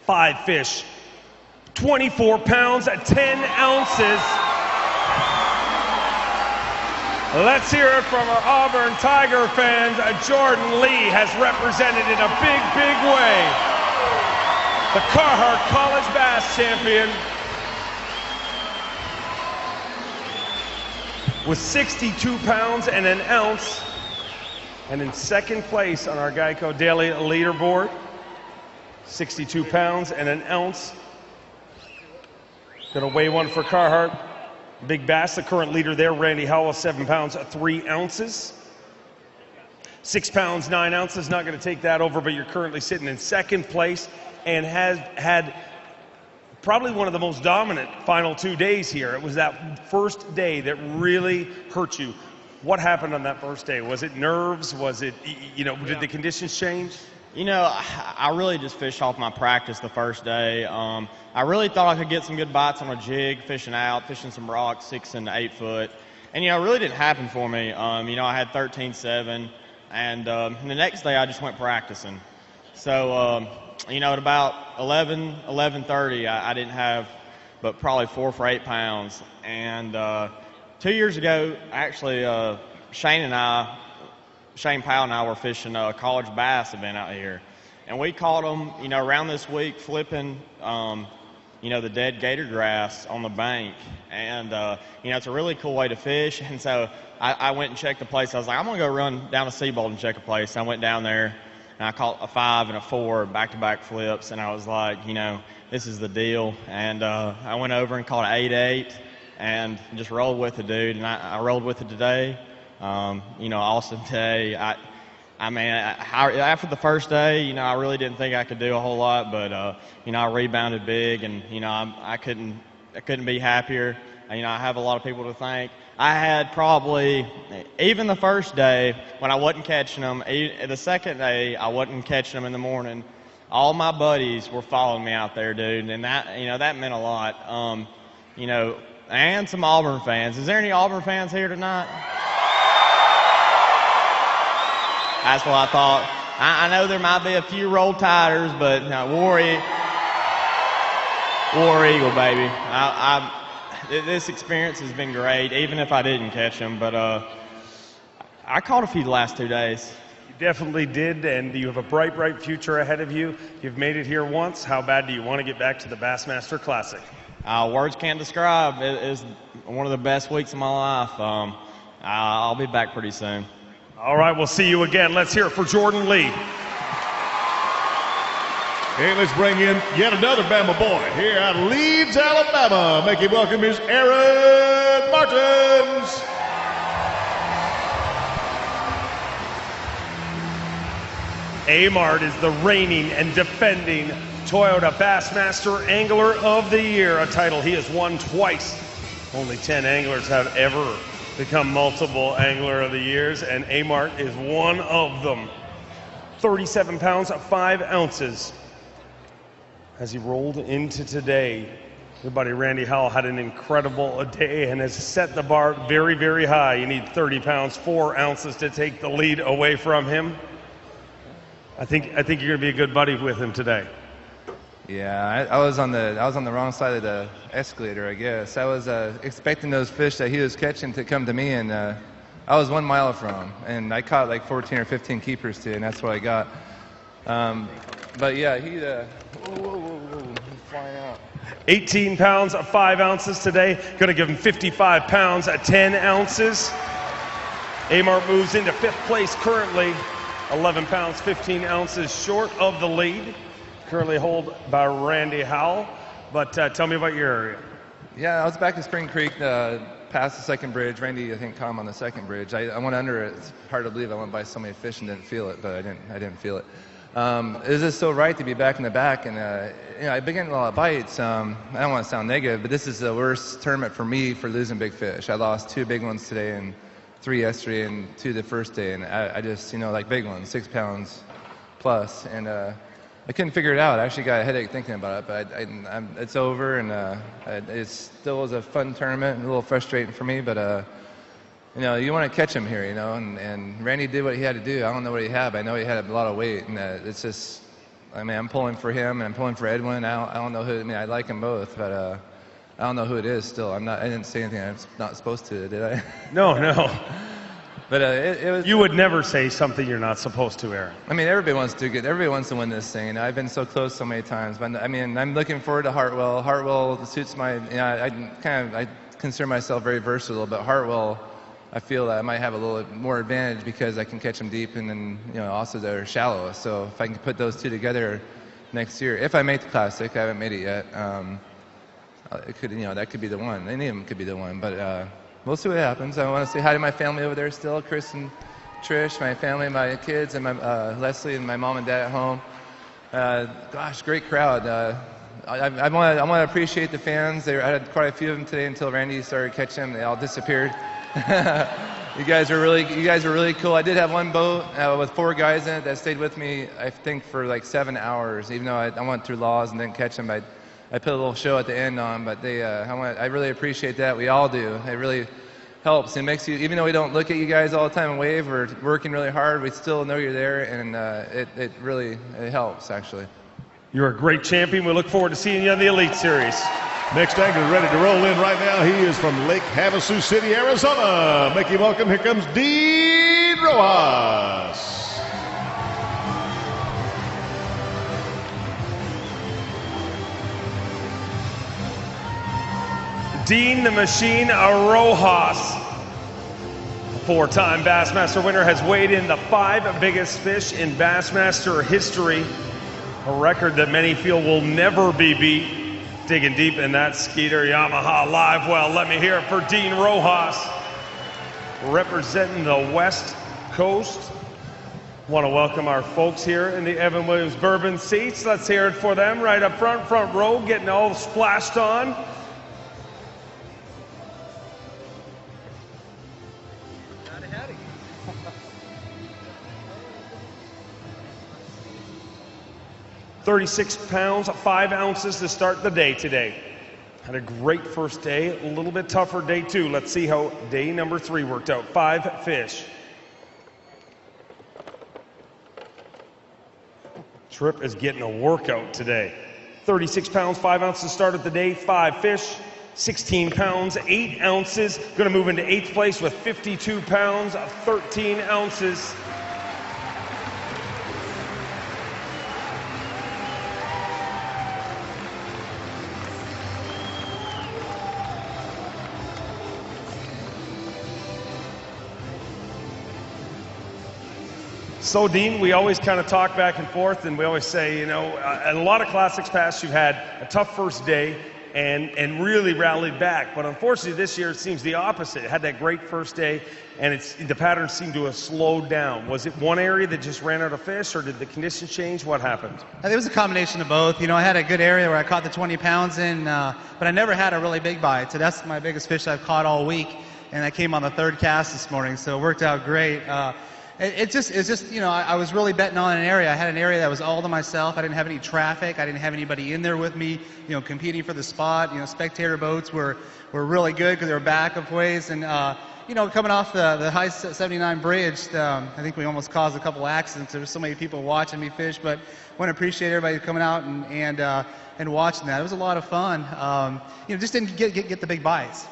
5 fish. 24 pounds, 10 ounces. Let's hear it from our Auburn Tiger fans. Jordan Lee has represented in a big, big way the Carhartt College Bass champion with 62 pounds and an ounce, and in 2nd place on our Geico Daily leaderboard. 62 pounds and an ounce. Gonna weigh one for Carhartt. Big Bass, the current leader there, Randy Howell, 7 pounds 3 ounces. 6 pounds 9 ounces, not going to take that over, but you're currently sitting in second place and has had probably one of the most dominant final 2 days here. It was that first day that really hurt you. What happened on that first day? Was it nerves? Was it, did the conditions change? I really just fished off my practice the first day. I really thought I could get some good bites on a jig, fishing some rocks, 6 and 8 foot. And, it really didn't happen for me. I had 13.7, and the next day I just went practicing. So, at about 11:30, I didn't have but probably 4 for 8 pounds. And 2 years ago, actually, Shane Powell and I were fishing a college bass event out here. And we caught them, around this week flipping, the dead gator grass on the bank. And, it's a really cool way to fish. And so I went and checked the place. I was like, I'm going to go run down to Seabold and check a place. I went down there, and I caught a 5 and a 4 back-to-back flips. And I was like, this is the deal. And I went over and caught an 8-8 and just rolled with it, dude. And I rolled with it today. Awesome day. After the first day, I really didn't think I could do a whole lot, but I rebounded big, and I couldn't be happier. I have a lot of people to thank. I had probably, even the first day when I wasn't catching them, the second day I wasn't catching them in the morning, all my buddies were following me out there, dude, and that meant a lot. And some Auburn fans. Is there any Auburn fans here tonight? That's what I thought. I know there might be a few Roll Tiders, but War Eagle, baby. This experience has been great, even if I didn't catch them. But I caught a few the last 2 days. You definitely did, and you have a bright, bright future ahead of you. You've made it here once. How bad do you want to get back to the Bassmaster Classic? Words can't describe. It is one of the best weeks of my life. I'll be back pretty soon. All right, we'll see you again. Let's hear it for Jordan Lee. Hey, let's bring in yet another Bama boy here out of Leeds, Alabama. Make him welcome Ms. Eren Mart. A. Mart is the reigning and defending Toyota Bassmaster Angler of the Year, a title he has won twice. Only 10 anglers have ever become multiple Angler of the Years, and A. Mart is one of them. 37 pounds 5 ounces as he rolled into today. Your buddy Randy Howell had an incredible day and has set the bar very, very high. You need 30 pounds 4 ounces to take the lead away from him. I think you're going to be a good buddy with him today. Yeah, I was on the wrong side of the escalator, I guess. I was expecting those fish that he was catching to come to me, and I was 1 mile from him, and I caught like 14 or 15 keepers today, and that's what I got. But yeah, he's flying out. 18 pounds 5 ounces today. Going to give him 55 pounds at 10 ounces. A. Mart moves into 5th place currently, 11 pounds 15 ounces short of the lead. Currently held by Randy Howell. But tell me about your area. Yeah, I was back to Spring Creek, past the second bridge. Randy, I think, caught him on the second bridge. I went under it. It's hard to believe I went by so many fish and didn't feel it, but I didn't feel it. It was just so right to be back in the back, and I've been getting a lot of bites. I don't want to sound negative, but this is the worst tournament for me for losing big fish. I lost 2 big ones today and 3 yesterday and 2 the first day, and I just, like big ones, 6 pounds plus, and I couldn't figure it out. I actually got a headache thinking about it, but it's over, and it still was a fun tournament, a little frustrating for me, but you want to catch him here, and Randy did what he had to do. I don't know what he had, but I know he had a lot of weight, and it's just, I'm pulling for him, and I'm pulling for Edwin. I don't know who, I like them both, but I don't know who it is still. I didn't say anything I'm not supposed to, did I? No. But it was. You would never say something you're not supposed to, Eren. Everybody wants to win this thing, and I've been so close so many times. But I'm looking forward to Hartwell. Hartwell suits my. I consider myself very versatile, but Hartwell, I feel that I might have a little more advantage because I can catch them deep, and then also they're shallow. So if I can put those two together next year, if I make the Classic, I haven't made it yet. it could, that could be the one. Any of them could be the one, but we'll see what happens. I want to say hi to my family over there still, Chris and Trish, my family, my kids, and my Leslie and my mom and dad at home. Gosh, great crowd. I want to appreciate the fans. I had quite a few of them today until Randy started catching them. They all disappeared. You guys are really cool. I did have one boat with 4 guys in it that stayed with me, I think, for like 7 hours. Even though I went through laws and didn't catch them, I put a little show at the end on. But I really appreciate that. We all do. It really helps. It makes you, even though we don't look at you guys all the time and wave, we're working really hard. We still know you're there, and it really helps actually. You're a great champion. We look forward to seeing you on the Elite Series. Next angler ready to roll in right now. He is from Lake Havasu City, Arizona. Make him welcome. Here comes Dean Rojas. Dean the Machine Rojas, a 4-time Bassmaster winner, has weighed in the 5 biggest fish in Bassmaster history, a record that many feel will never be beat. Digging deep in that Skeeter Yamaha live well. Let me hear it for Dean Rojas, representing the West Coast. Want to welcome our folks here in the Evan Williams Bourbon seats. Let's hear it for them right up front row, getting all splashed on. Howdy. 36 pounds, 5 ounces to start the day today. Had a great first day, a little bit tougher day 2. Let's see how day number 3 worked out. 5 fish. Tripp is getting a workout today. 36 pounds, 5 ounces to start of the day, 5 fish. 16 pounds, 8 ounces. Gonna move into 8th place with 52 pounds, 13 ounces. So, Dean, we always kind of talk back and forth, and we always say, in a lot of Classics past, you've had a tough first day and really rallied back. But unfortunately, this year it seems the opposite. It had that great first day, and the patterns seem to have slowed down. Was it one area that just ran out of fish, or did the conditions change? What happened? I think it was a combination of both. I had a good area where I caught the 20 pounds in, but I never had a really big bite. So that's my biggest fish I've caught all week, and I came on the 3rd cast this morning, so it worked out great. It's just, I was really betting on an area. I had an area that was all to myself. I didn't have any traffic. I didn't have anybody in there with me, competing for the spot. Spectator boats were really good because they were back of ways. And, coming off the high 79 bridge, I think we almost caused a couple accidents. There were so many people watching me fish, but I want to appreciate everybody coming out and watching that. It was a lot of fun. Just didn't get the big bites.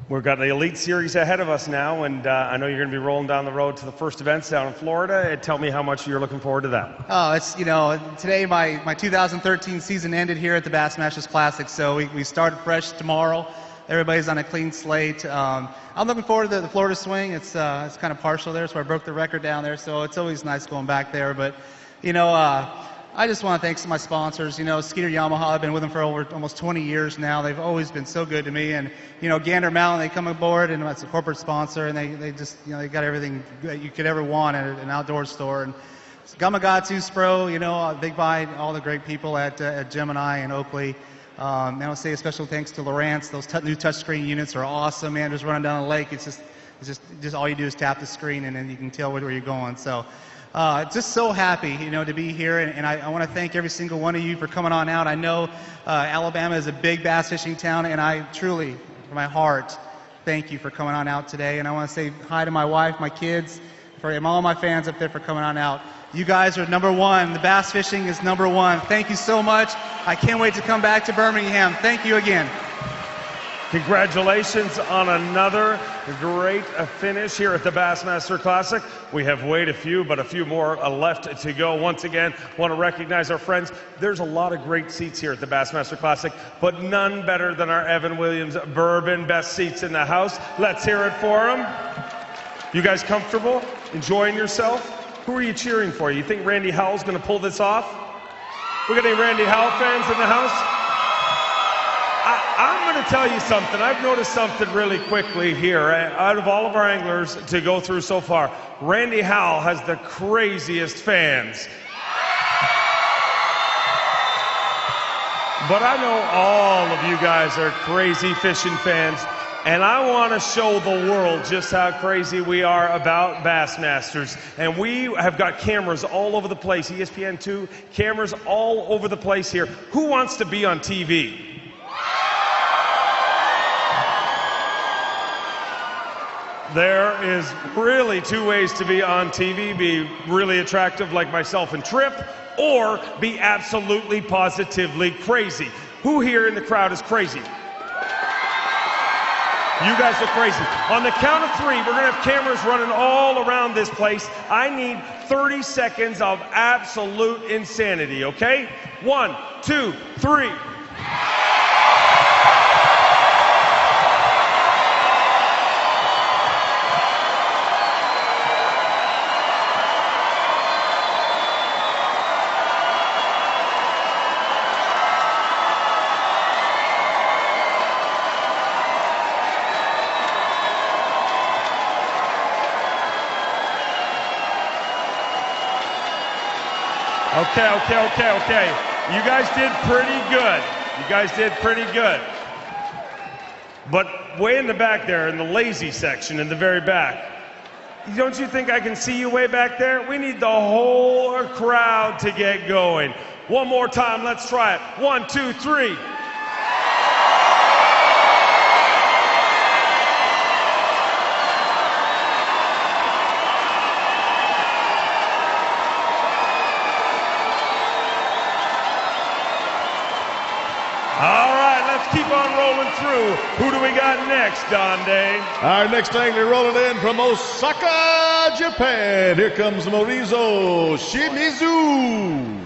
We've got the Elite Series ahead of us now, and I know you're going to be rolling down the road to the first events down in Florida. Tell me how much you're looking forward to that. Oh, it's, today my 2013 season ended here at the Bassmaster Classic, so we started fresh tomorrow. Everybody's on a clean slate. I'm looking forward to the Florida swing. It's kind of partial there, so I broke the record down there, so it's always nice going back there. But, I just want to thank my sponsors. Skeeter Yamaha, I've been with them for almost 20 years now. They've always been so good to me. And, Gander Mountain, they come aboard, and it's a corporate sponsor, and they just, they got everything that you could ever want at an outdoor store. And Gamagatsu, Spro, Big Bite, all the great people at Gemini and Oakley. And I'll say a special thanks to Lawrence. Those new touchscreen units are awesome, man. Just running down the lake, it's just all you do is tap the screen, and then you can tell where you're going. So. Just so happy, to be here, and I want to thank every single one of you for coming on out. I know Alabama is a big bass fishing town, and I truly, from my heart, thank you for coming on out today. And I want to say hi to my wife, my kids, for all my fans up there for coming on out. You guys are number one. The bass fishing is number one. Thank you so much. I can't wait to come back to Birmingham. Thank you again. Congratulations on another great finish here at the Bassmaster Classic. We have weighed a few, but a few more left to go. Once again, want to recognize our friends. There's a lot of great seats here at the Bassmaster Classic, but none better than our Evan Williams Bourbon best seats in the house. Let's hear it for them. You guys comfortable? Enjoying yourself? Who are you cheering for? You think Randy Howell's going to pull this off? We got any Randy Howell fans in the house? tell you something. I've noticed something really quickly here. Out of all of our anglers to go through so far, Randy Howell has the craziest fans. But I know all of you guys are crazy fishing fans, and I want to show the world just how crazy we are about Bassmasters. And we have got cameras all over the place, ESPN2, cameras all over the place here. Who wants to be on TV? There is really two ways to be on TV: be really attractive like myself and Tripp, or be absolutely positively crazy. Who here in the crowd is crazy? You guys are crazy. On the count of three, we're gonna have cameras running all around this place. I need 30 seconds of absolute insanity, okay? 1, 2, 3. Okay. You guys did pretty good. But way in the back there, in the lazy section, in the very back, don't you think I can see you way back there? We need the whole crowd to get going. One more time, let's try it. 1, 2, 3. Keep on rolling through. Who do we got next, Donde? Our next angler rolling in from Osaka, Japan. Here comes Mauricio Shimizu.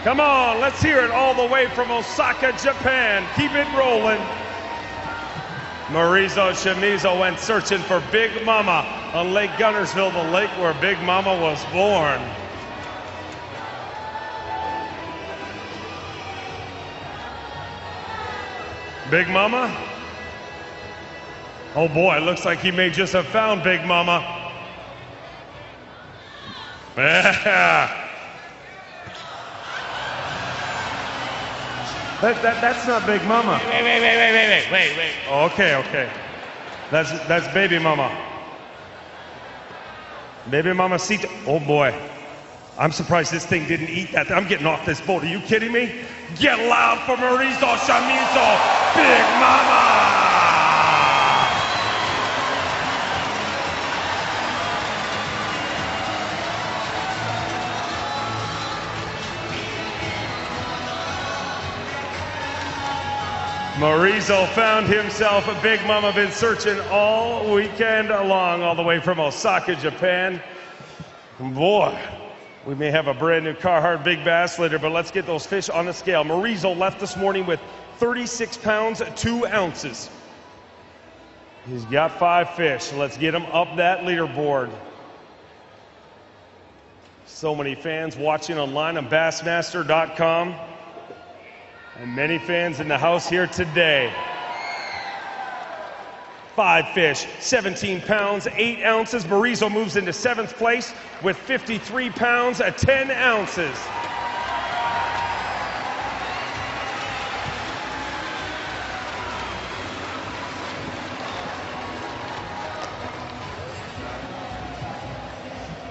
Come on, let's hear it all the way from Osaka, Japan. Keep it rolling. Mauricio Shimizu went searching for Big Mama on Lake Guntersville, the lake where Big Mama was born. Big Mama? Oh boy, looks like he may just have found Big Mama. Yeah. That's not Big Mama. Wait. Okay. That's Baby Mama. Baby Mamacita. Oh boy. I'm surprised this thing didn't eat that. I'm getting off this boat. Are you kidding me? Get loud for Mauricio Shimizu, Big Mama! Mauricio found himself a Big Mama. Been searching all weekend long, all the way from Osaka, Japan. Boy. We may have a brand new Carhartt Big Bass later, but let's get those fish on the scale. Mauricio left this morning with 36 pounds, 2 ounces. He's got 5 fish. Let's get him up that leaderboard. So many fans watching online on Bassmaster.com. And many fans in the house here today. 5 fish, 17 pounds, 8 ounces. Mauricio moves into 7th place with 53 pounds, 10 ounces.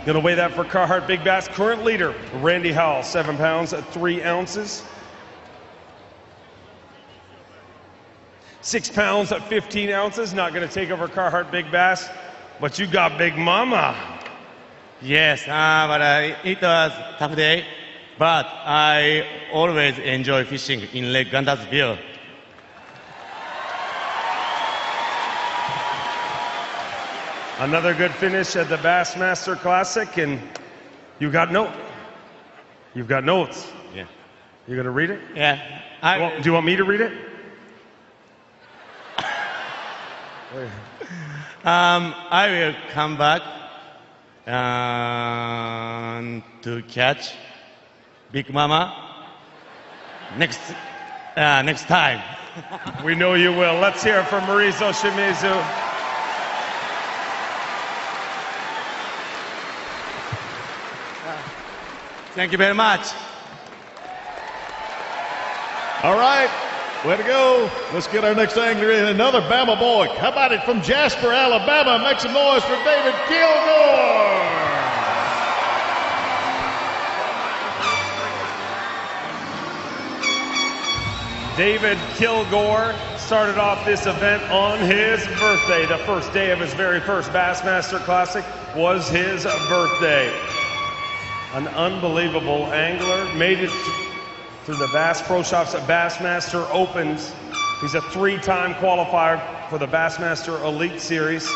Gonna weigh that for Carhartt Big Bass. Current leader, Randy Howell, 7 pounds, 3 ounces. 6 pounds at 15 ounces, not going to take over Carhartt Big Bass, but you got Big Mama. Yes, but it was a tough day, but I always enjoy fishing in Lake Guntersville. Another good finish at the Bassmaster Classic, and you've got notes. Yeah. You going to read it? Yeah. Do you want me to read it? I will come back to catch Big Mama next time. We know you will. Let's hear it from Mauricio Shimizu. Thank you very much. All right, way to go. Let's get our next angler in, another Bama boy. How about it from Jasper, Alabama? Make some noise for David Kilgour. David Kilgour started off this event on his birthday. The first day of his very first Bassmaster Classic was his birthday. An unbelievable angler, made it through the Bass Pro Shops at Bassmaster Opens. He's a 3-time qualifier for the Bassmaster Elite Series.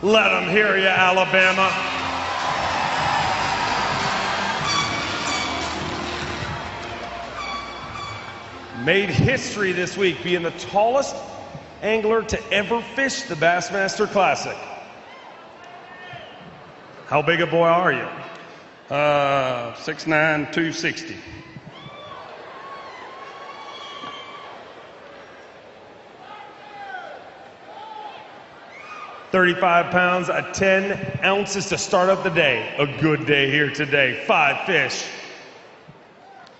Let them hear you, Alabama. Made history this week, being the tallest angler to ever fish the Bassmaster Classic. How big a boy are you? 6'9", 260. £35 at 10 ounces to start up the day. A good day here today. 5 fish.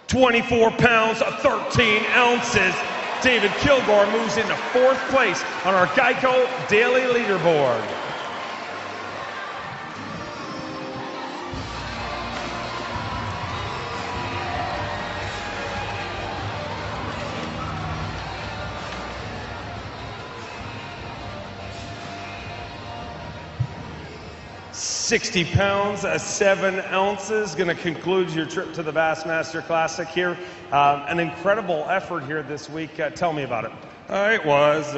24 pounds, 13 ounces. David Kilgour moves into 4th place on our Geico Daily Leaderboard. £60, 7 ounces. Going to conclude your trip to the Bassmaster Classic here. An incredible effort here this week. Tell me about it. It was.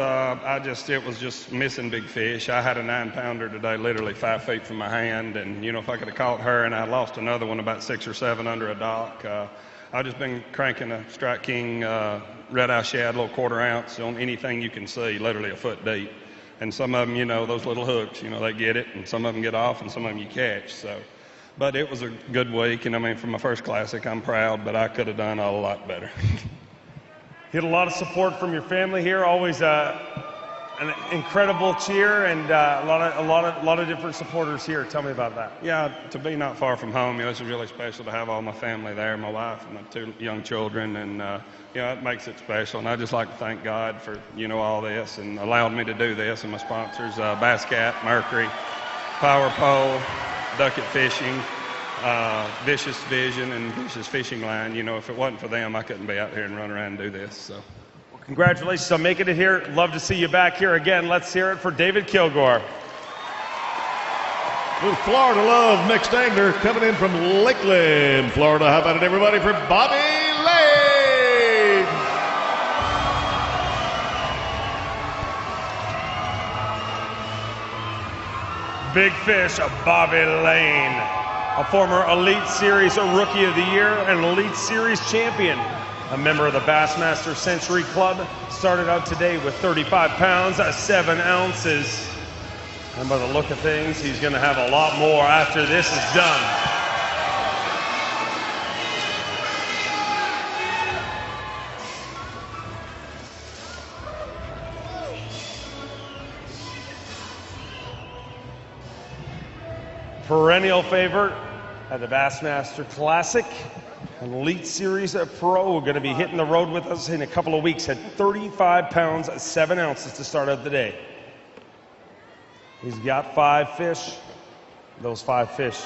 It was just missing big fish. I had a 9-pounder today, literally 5 feet from my hand, and if I could have caught her, and I lost another one about 6 or 7 under a dock. I've just been cranking a Strike King red-eye shad, little 1/4 ounce on anything you can see, literally a foot deep. And some of them, those little hooks, they get it, and some of them get off, and some of them you catch. So, but it was a good week, and for my first Classic, I'm proud, but I could have done a lot better. You had a lot of support from your family here. Always an incredible cheer, and a lot of different supporters here. Tell me about that. Yeah, to be not far from home, this is really special to have all my family there, my wife and my 2 young children, and it makes it special. And I just like to thank God for all this and allowed me to do this, and my sponsors, Bass Cat, Mercury, Power Pole, Ducket Fishing, Vicious Vision, and Vicious Fishing Line. If it wasn't for them, I couldn't be out here and run around and do this. So. Congratulations on making it here. Love to see you back here again. Let's hear it for David Kilgour. With Florida Love, next angler coming in from Lakeland, Florida. How about it, everybody, for Bobby Lane? Big fish, Bobby Lane. A former Elite Series Rookie of the Year and Elite Series champion. A member of the Bassmaster Century Club, started out today with 35 pounds, 7 ounces. And by the look of things, he's going to have a lot more after this is done. Perennial favorite at the Bassmaster Classic. An Elite Series Pro going to be hitting the road with us in a couple of weeks at 35 pounds, 7 ounces to start out the day. He's got 5 fish. Those 5 fish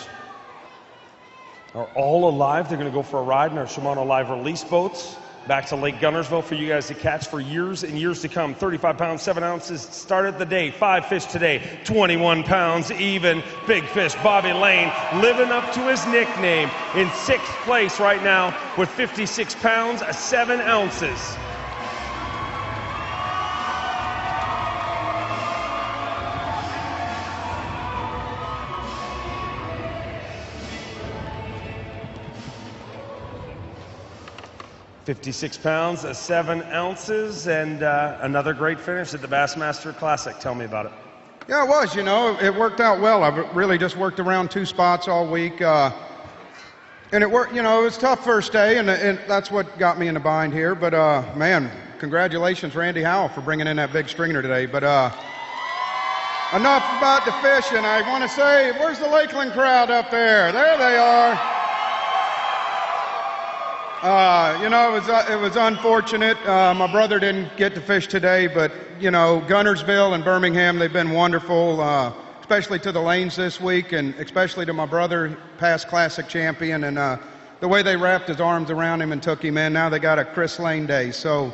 are all alive. They're going to go for a ride in our Shimano Live release boats back to Lake Gunnersville for you guys to catch for years and years to come. 35 pounds, 7 ounces, start of the day. 5 fish today, 21 pounds even. Big fish, Bobby Lane, living up to his nickname in 6th place right now with 56 pounds, 7 ounces. £56, 7 ounces, and another great finish at the Bassmaster Classic. Tell me about it. Yeah, it was. You know, it worked out well. I've really just worked around 2 spots all week. And it worked, you know, it was a tough first day, and that's what got me in the bind here. But, man, congratulations, Randy Howell, for bringing in that big stringer today. But enough about the fishing. I want to say, where's the Lakeland crowd up there? There they are. You know, it was unfortunate. My brother didn't get to fish today, but, you know, Guntersville and Birmingham, they've been wonderful, especially to the lanes this week, and especially to my brother, past Classic champion, and the way they wrapped his arms around him and took him in. Now they got a Chris Lane day. So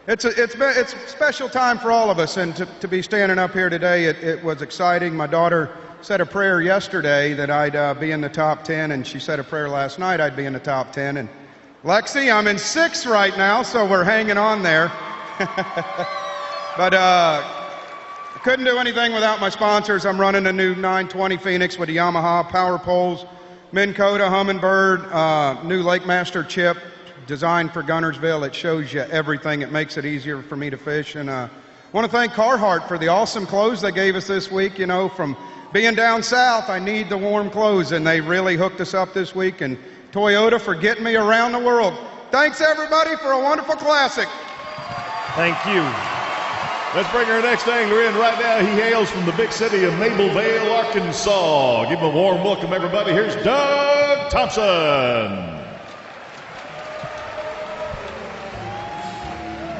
it's a special time for all of us, and to be standing up here today, it was exciting. My daughter said a prayer yesterday that I'd be in the top 10, and she said a prayer last night I'd be in the top 10. And Lexi, I'm in 6th right now, so we're hanging on there. But couldn't do anything without my sponsors. I'm running a new 920 Phoenix with the Yamaha power poles, Minn Kota Humminbird, new Lake Master chip designed for Guntersville. It shows you everything. It makes it easier for me to fish. And I want to thank Carhartt for the awesome clothes they gave us this week. You know, from being down south, I need the warm clothes, and they really hooked us up this week. And Toyota for getting me around the world. Thanks, everybody, for a wonderful Classic. Thank you. Let's bring our next angler in right now. He hails from the big city of Mablevale, Arkansas. Give him a warm welcome, everybody. Here's Doug Thompson.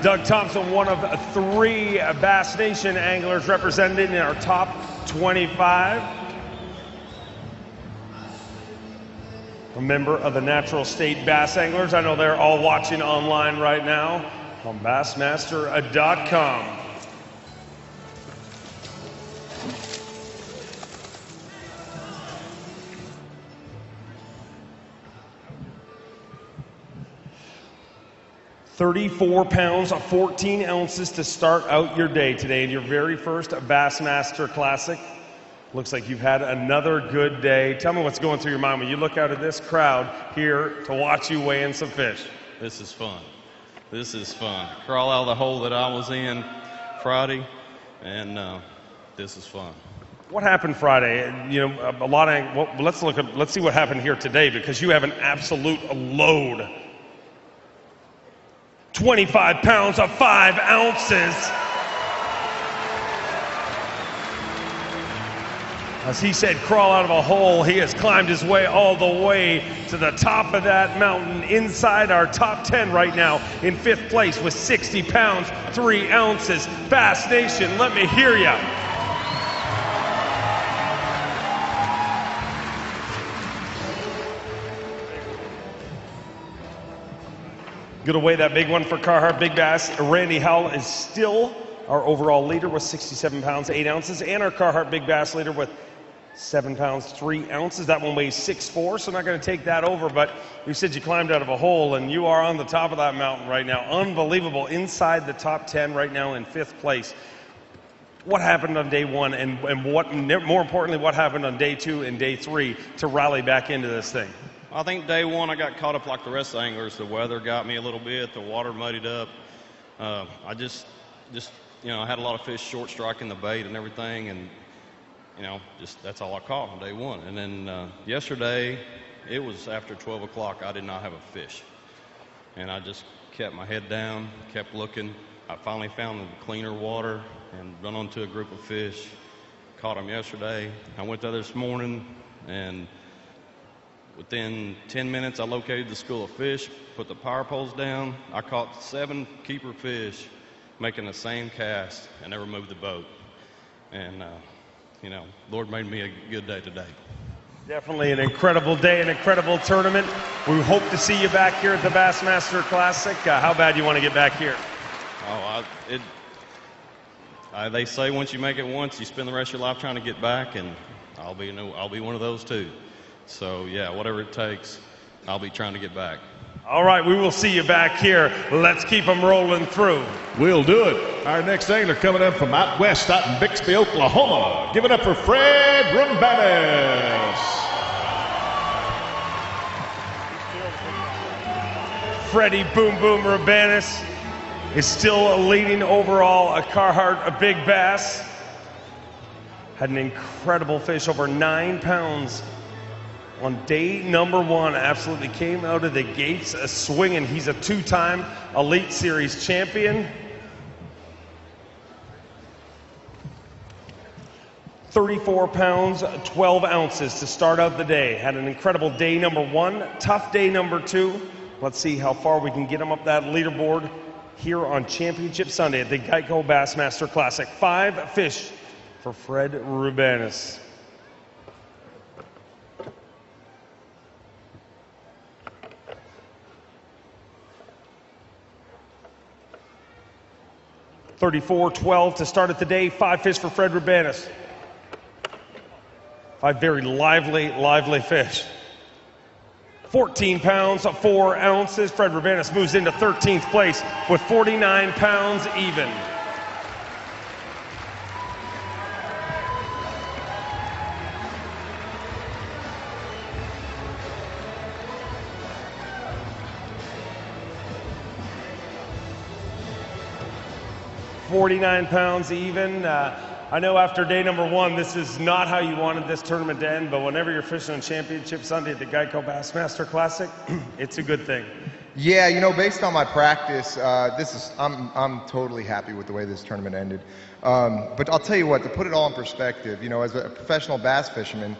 Doug Thompson, one of 3 Bass Nation anglers represented in our top 25. A member of the Natural State Bass Anglers. I know they're all watching online right now on Bassmaster.com. $34 pounds, 14 ounces to start out your day today in your very first Bassmaster Classic. Looks like you've had another good day. Tell me what's going through your mind when you look out at this crowd here to watch you weigh in some fish. This is fun. This is fun. Crawl out of the hole that I was in Friday, and this is fun. What happened Friday? You know, a lot of. Well, let's see what happened here today, because you have an absolute load. 25 pounds of 5 ounces. As he said, crawl out of a hole. He has climbed his way all the way to the top of that mountain, inside our top 10 right now, in 5th place with 60 pounds, 3 ounces. Bass Nation, let me hear ya. Gonna weigh that big one for Carhartt Big Bass. Randy Howell is still our overall leader with 67 pounds, 8 ounces, and our Carhartt Big Bass leader with 7 pounds, 3 ounces. That one weighs 6'4", so not going to take that over, but you said you climbed out of a hole, and you are on the top of that mountain right now. Unbelievable. Inside the top 10 right now in 5th place. What happened on day 1, and what, more importantly, what happened on day 2 and day 3 to rally back into this thing? I think day 1 I got caught up like the rest of the anglers. The weather got me a little bit. The water muddied up. I just you know, I had a lot of fish short striking the bait and everything, and you know, just that's all I caught on day 1. And then yesterday, it was after 12 o'clock. I did not have a fish, and I just kept my head down, kept looking. I finally found the cleaner water and run onto a group of fish. Caught them yesterday. I went there this morning, and within 10 minutes, I located the school of fish, put the power poles down. I caught 7 keeper fish making the same cast, and never moved the boat. And you know, Lord made me a good day today. Definitely an incredible day, an incredible tournament. We hope to see you back here at the Bassmaster Classic. How bad do you want to get back here? Oh, they say once you make it once, you spend the rest of your life trying to get back, and I'll be one of those too. So yeah, whatever it takes, I'll be trying to get back. All right, we will see you back here. Let's keep them rolling through. We'll do it. Our next angler coming up from out west, out in Bixby, Oklahoma. Give it up for Fred Rumbanis. Freddie Boom Boom Rumbanis is still leading overall a Carhartt, a Big Bass. Had an incredible fish, over 9 pounds on day number 1. Absolutely came out of the gates swinging. He's a 2-time Elite Series champion. 34 pounds, 12 ounces to start out the day. Had an incredible day number 1, tough day number 2. Let's see how far we can get him up that leaderboard here on Championship Sunday at the Geico Bassmaster Classic. 5 fish for Fred Rubanis. $34.12 to start at the day. 5 fish for Fred Rubanis. 5 very lively fish. 14 pounds, 4 ounces. Fred Rubanis moves into 13th place with 49 pounds even. £49 even. I know after day number 1, this is not how you wanted this tournament to end, but whenever you're fishing on Championship Sunday at the Geico Bassmaster Classic, it's a good thing. Yeah, you know, based on my practice, I'm totally happy with the way this tournament ended. But I'll tell you what, to put it all in perspective, you know, as a professional bass fisherman,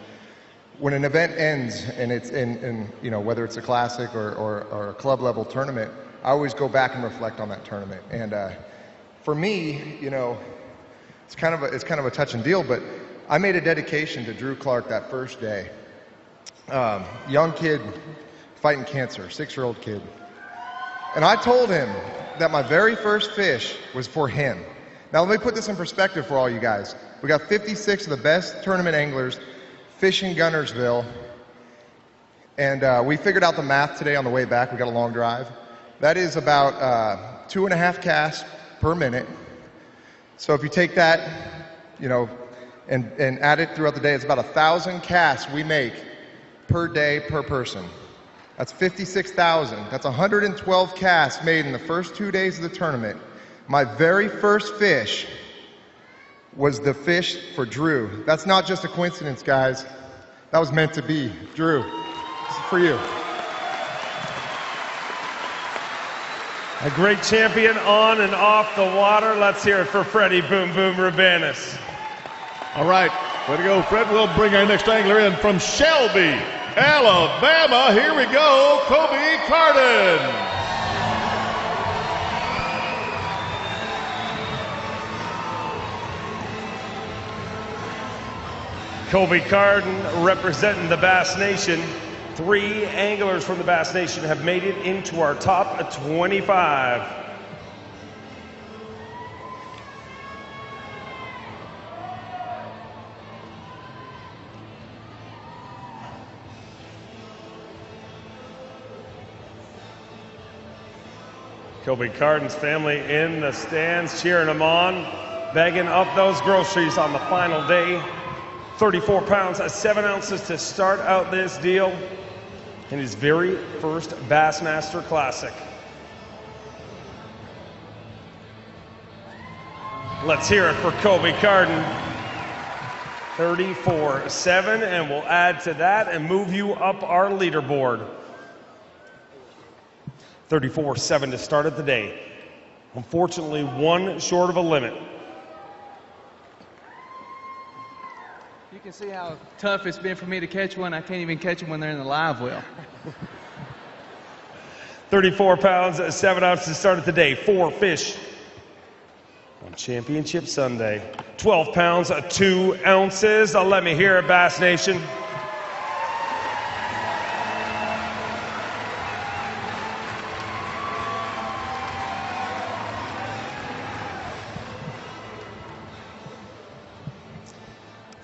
when an event ends and it's in you know, whether it's a classic or a club level tournament, I always go back and reflect on that tournament. And for me, you know, it's kind of a touch and deal, but I made a dedication to Drew Clark that first day. Young kid fighting cancer, 6-year-old kid. And I told him that my very first fish was for him. Now let me put this in perspective for all you guys. We got 56 of the best tournament anglers fishing Guntersville. And we figured out the math today on the way back. We got a long drive. That is about 2.5 casts per minute. So if you take that, you know, and add it throughout the day, it's about 1,000 casts we make per day per person. That's 56,000. That's 112 casts made in the first 2 days of the tournament. My very first fish was the fish for Drew. That's not just a coincidence, guys. That was meant to be. Drew, this is for you. A great champion on and off the water. Let's hear it for Freddie Boom Boom Rubanis. All right, way to go, Fred. We'll bring our next angler in from Shelby, Alabama. Here we go, Kobe Carden. Kobe Carden representing the Bass Nation. 3 anglers from the Bass Nation have made it into our top 25. Kobe Carden's family in the stands, cheering him on, bagging up those groceries on the final day. 34 pounds, 7 ounces to start out this deal in his very first Bassmaster Classic. Let's hear it for Kobe Carden. 34.7, and we'll add to that and move you up our leaderboard. 34.7 to start of the day. Unfortunately, 1 short of a limit. You can see how tough it's been for me to catch one. I can't even catch them when they're in the live well. 34 pounds, 7 ounces to start of the day. 4 fish on Championship Sunday. 12 pounds, 2 ounces. Let me hear it, Bass Nation.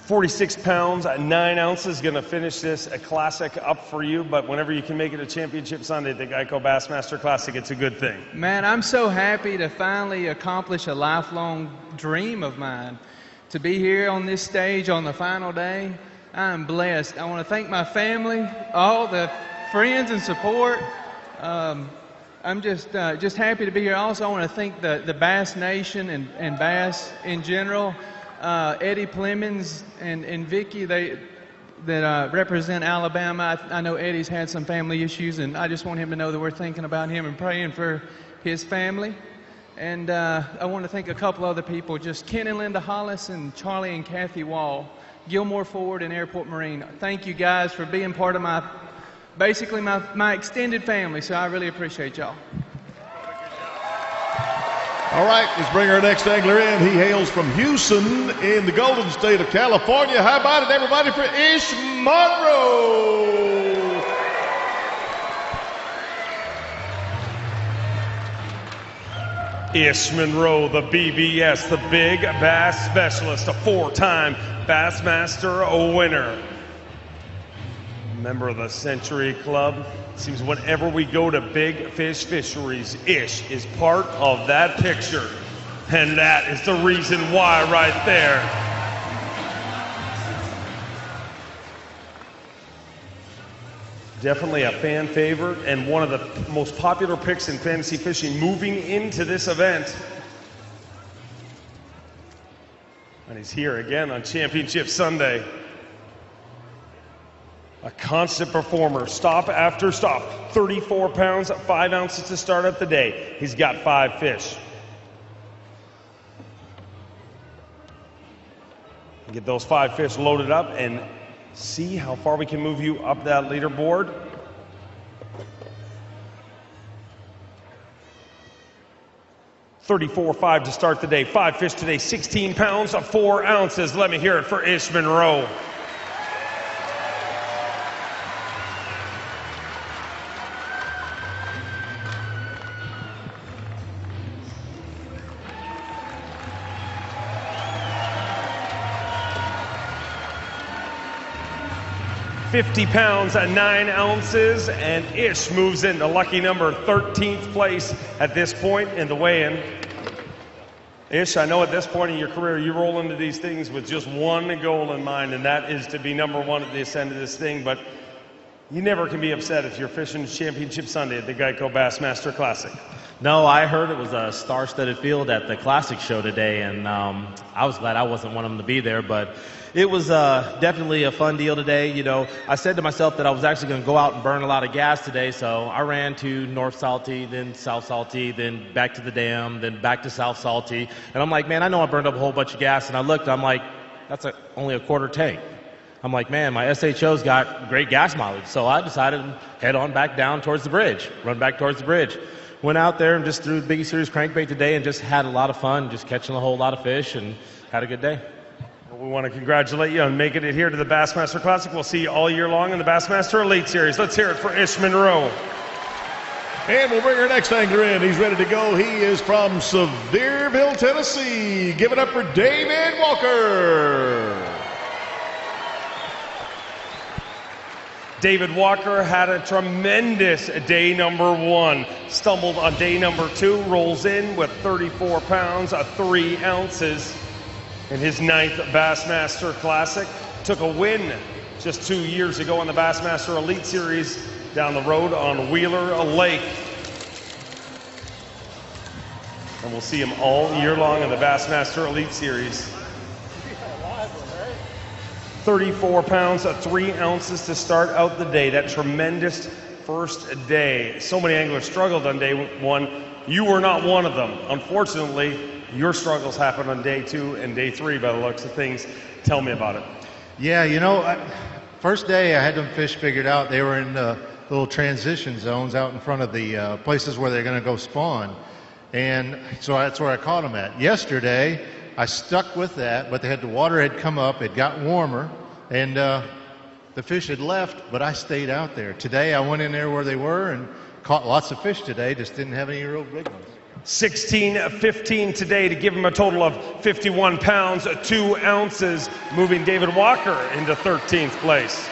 $46 pounds, 9 ounces, going to finish this classic up for you, but whenever you can make it a Championship Sunday at the Geico Bassmaster Classic, it's a good thing. Man, I'm so happy to finally accomplish a lifelong dream of mine. To be here on this stage on the final day, I'm blessed. I want to thank my family, all the friends and support. I'm just happy to be here. Also, I want to thank the Bass Nation and Bass in general. Eddie Plemons and Vicky, that represent Alabama. I know Eddie's had some family issues, and I just want him to know that we're thinking about him and praying for his family. And I want to thank a couple other people, just Ken and Linda Hollis and Charlie and Kathy Wall, Gilmore Ford and Airport Marine. Thank you guys for being part of basically my extended family, so I really appreciate y'all. All right, let's bring our next angler in. He hails from Houston in the Golden State of California. How about it, everybody, for Ish Monroe? Ish Monroe, the BBS, the Big Bass Specialist, a 4-time Bassmaster winner. Member of the Century Club. Seems whenever we go to big fish fisheries, Ish is part of that picture. And that is the reason why right there. Definitely a fan favorite and one of the most popular picks in fantasy fishing moving into this event. And he's here again on Championship Sunday. A constant performer, stop after stop. 34 pounds, 5 ounces to start up the day. He's got 5 fish. Get those 5 fish loaded up and see how far we can move you up that leaderboard. $34.5 to start the day. 5 fish today, 16 pounds, 4 ounces. Let me hear it for Ish Monroe. $50 pounds at 9 ounces, and Ish moves into lucky number 13th place at this point in the weigh-in. Ish, I know at this point in your career you roll into these things with just one goal in mind, and that is to be number 1 at this end of this thing, but you never can be upset if you're fishing Championship Sunday at the Geico Bassmaster Classic. No, I heard it was a star-studded field at the Classic show today, and I was glad I wasn't one of them to be there, but it was definitely a fun deal today. You know, I said to myself that I was actually going to go out and burn a lot of gas today, so I ran to North Salty, then South Salty, then back to the dam, then back to South Salty, and I'm like, man, I know I burned up a whole bunch of gas, and I looked, I'm like, that's only a quarter tank. I'm like, man, my SHO's got great gas mileage, so I decided to head on back down towards the bridge, run back towards the bridge. Went out there and just threw the Biggie Series crankbait today and just had a lot of fun, just catching a whole lot of fish and had a good day. We want to congratulate you on making it here to the Bassmaster Classic. We'll see you all year long in the Bassmaster Elite Series. Let's hear it for Ish Monroe. And we'll bring our next angler in. He's ready to go. He is from Sevierville, Tennessee. Give it up for David Walker. David Walker had a tremendous day number 1. Stumbled on day number 2, rolls in with 34 pounds, 3 ounces. In his 9th Bassmaster Classic, took a win just 2 years ago in the Bassmaster Elite Series down the road on Wheeler Lake. And we'll see him all year long in the Bassmaster Elite Series. 34 pounds, 3 ounces to start out the day. That tremendous first day. So many anglers struggled on day 1. You were not one of them. Unfortunately, your struggles happened on day 2 and day 3 by the looks of things. Tell me about it. Yeah, you know, first day I had them fish figured out. They were in the little transition zones out in front of the places where they're going to go spawn. And so that's where I caught them at. Yesterday, I stuck with that, but the water had come up, it got warmer, and the fish had left, but I stayed out there. Today I went in there where they were and caught lots of fish today, just didn't have any real big ones. 16-15 today to give him a total of 51 pounds, 2 ounces, moving David Walker into 13th place.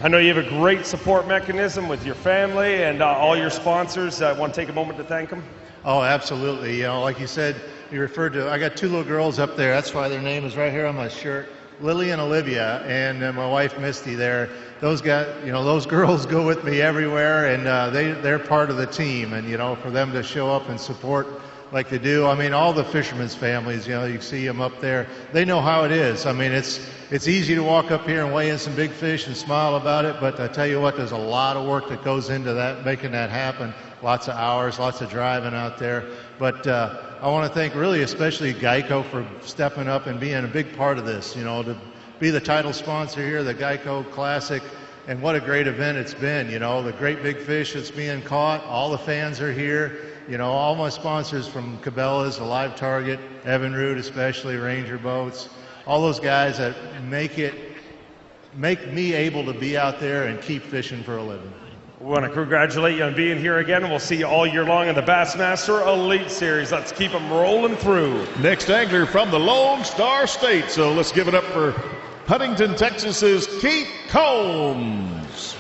I know you have a great support mechanism with your family and all your sponsors. I want to take a moment to thank them. Oh, absolutely. You know, like you said, you referred to, I got 2 little girls up there. That's why their name is right here on my shirt. Lily and Olivia, and my wife Misty there. Those guys, those girls go with me everywhere, and they're part of the team. And for them to show up and support like they do, I mean, all the fishermen's families, you see them up there. They know how it is. I mean, it's easy to walk up here and weigh in some big fish and smile about it, but I tell you what, there's a lot of work that goes into that, making that happen. Lots of hours, lots of driving out there. But I want to thank really especially Geico for stepping up and being a big part of this, to be the title sponsor here, the Geico Classic, and what a great event it's been. The great big fish that's being caught, all the fans are here. All my sponsors from Cabela's, Alive Target, Evan Root especially, Ranger Boats, all those guys that make me able to be out there and keep fishing for a living. We want to congratulate you on being here again, and we'll see you all year long in the Bassmaster Elite Series. Let's keep them rolling through. Next angler from the Lone Star State, so let's give it up for Huntington, Texas's Keith Combs.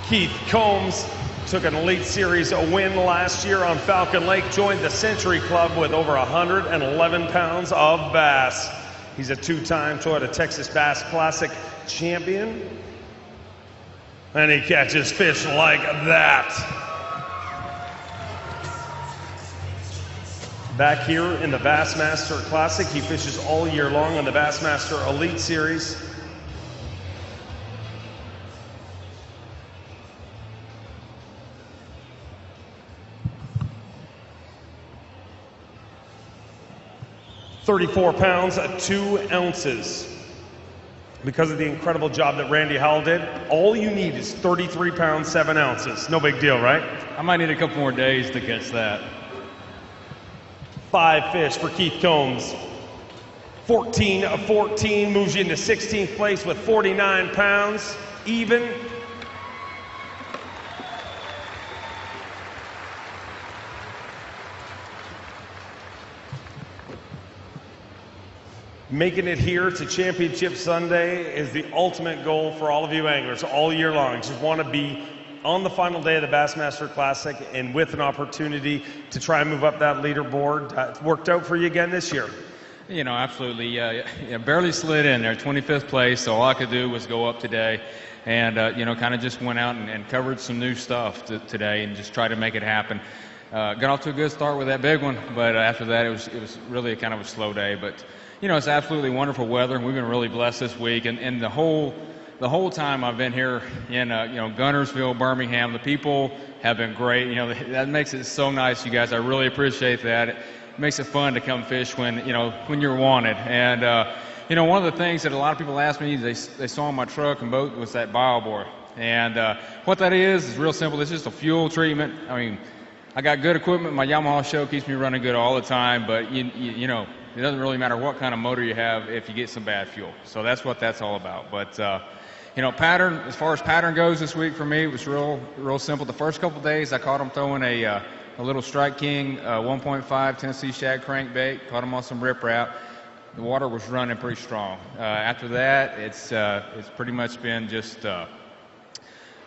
Keith Combs took an Elite Series win last year on Falcon Lake, joined the Century Club with over 111 pounds of bass. He's a two-time Toyota Texas Bass Classic champion, and he catches fish like that. Back here in the Bassmaster Classic, he fishes all year long on the Bassmaster Elite Series. $34 pounds, 2 ounces. Because of the incredible job that Randy Howell did, all you need is 33 pounds, 7 ounces. No big deal, right? I might need a couple more days to catch that. 5 fish for Keith Combs. 14 of 14, moves you into 16th place with 49 pounds, even. Making it here to Championship Sunday is the ultimate goal for all of you anglers all year long. You just want to be on the final day of the Bassmaster Classic and with an opportunity to try and move up that leaderboard. It's worked out for you again this year. Absolutely. Barely slid in there, 25th place, so all I could do was go up today and, kind of just went out and covered some new stuff today and just tried to make it happen. Got off to a good start with that big one, but after that it was really kind of a slow day. But it's absolutely wonderful weather. We've been really blessed this week, and the whole time I've been here in Guntersville, Birmingham, the people have been great. That makes it so nice, you guys. I really appreciate that. It makes it fun to come fish when you're wanted. And one of the things that a lot of people ask me, they saw my truck and boat was that BioBore. And what that is real simple. It's just a fuel treatment. I mean, I got good equipment. My Yamaha show keeps me running good all the time, but it doesn't really matter what kind of motor you have if you get some bad fuel. So that's what that's all about. But pattern, as far as pattern goes this week for me, it was real simple. The first couple days I caught them throwing a little Strike King 1.5 Tennessee shad crankbait. Caught them on some riprap. The water was running pretty strong. After that, it's pretty much been just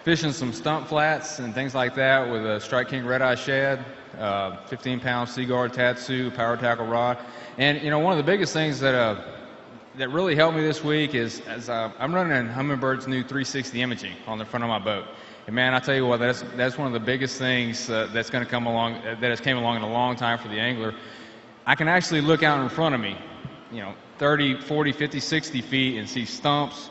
fishing some stump flats and things like that with a Strike King red eye shad, 15-pound Seaguard Tatsu power tackle rod. And one of the biggest things that really helped me this week is I'm running Hummingbird's new 360 imaging on the front of my boat. And man, I tell you what, that's one of the biggest things that's going to come along, that has came along in a long time for the angler. I can actually look out in front of me, 30, 40, 50, 60 feet and see stumps,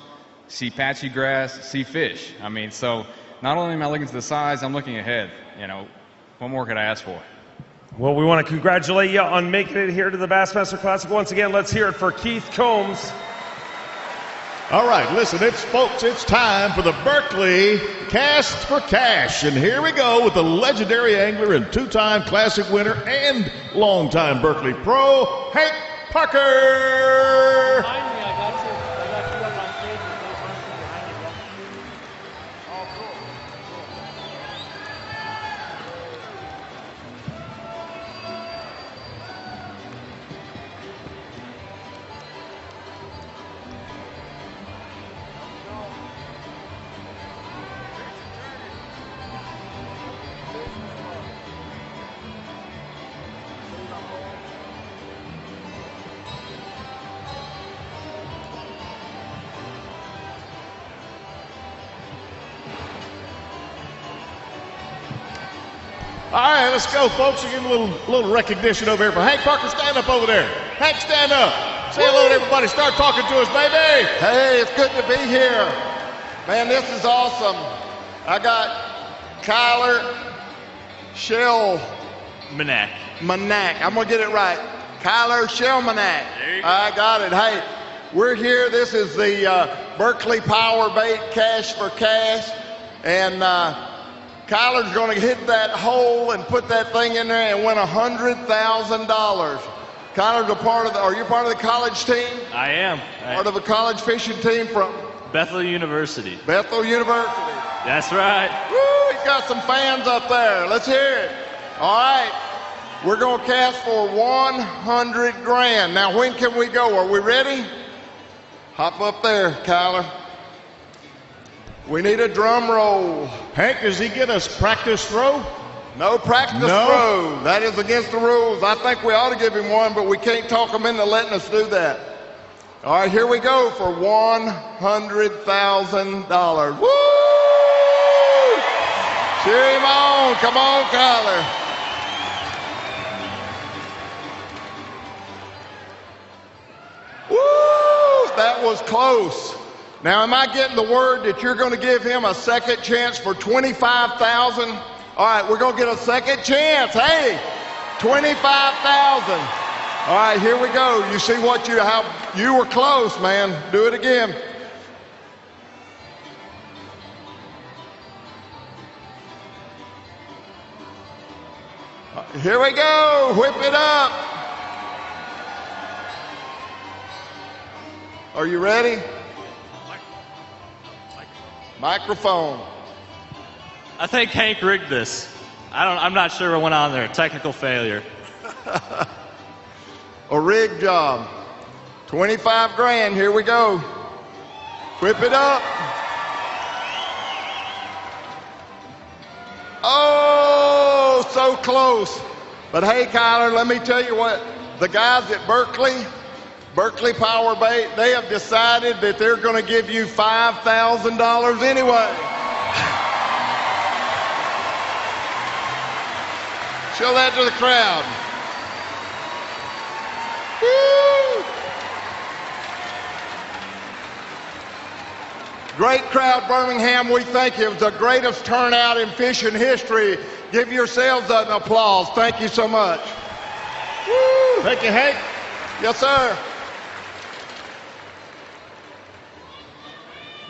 see patchy grass, see fish. I mean, so not only am I looking to the sides, I'm looking ahead. What more could I ask for? Well, we want to congratulate you on making it here to the Bassmaster Classic. Once again, let's hear it for Keith Combs. All right, listen, it's time for the Berkeley Cast for Cash. And here we go with the legendary angler and two-time Classic winner and longtime Berkeley pro, Hank Parker. All right, let's go, folks. We're getting a little recognition over here for Hank Parker. Stand up over there. Hank, stand up. Say hello to everybody. Start talking to us, baby. Hey, it's good to be here. Man, this is awesome. I got Kyler Shellmanak. I'm going to get it right. Kyler Shellmanak. I got it. Hey, we're here. This is the Berkeley Power Bait Cash for Cash. And Kyler's going to hit that hole and put that thing in there and win $100,000. Kyler's are you part of the college team? I am. Part of a college fishing team from? Bethel University. Bethel University. That's right. Woo, he's got some fans up there. Let's hear it. All right. We're going to cast for $100,000. Now, when can we go? Are we ready? Hop up there, Kyler. We need a drum roll. Hank, does he get us practice throw? No practice throw. That is against the rules. I think we ought to give him one, but we can't talk him into letting us do that. All right, here we go for $100,000. Woo! Cheer him on. Come on, Kyler. Woo! That was close. Now, am I getting the word that you're going to give him a second chance for $25,000? All right, we're going to get a second chance. Hey, $25,000. All right, here we go. You see how you were close, man. Do it again. Here we go. Whip it up. Are you ready? Microphone. I think Hank rigged this. I'm not sure what went on there. Technical failure. A rig job. $25,000. Here we go. Whip it up. Oh, so close. But hey, Kyler, let me tell you what. The guys at Berkeley Power Bait, they have decided that they're going to give you $5,000 anyway. Show that to the crowd. Woo! Great crowd, Birmingham. We thank you. It was the greatest turnout in fishing history. Give yourselves an applause. Thank you so much. Woo! Thank you, Hank. Yes, sir.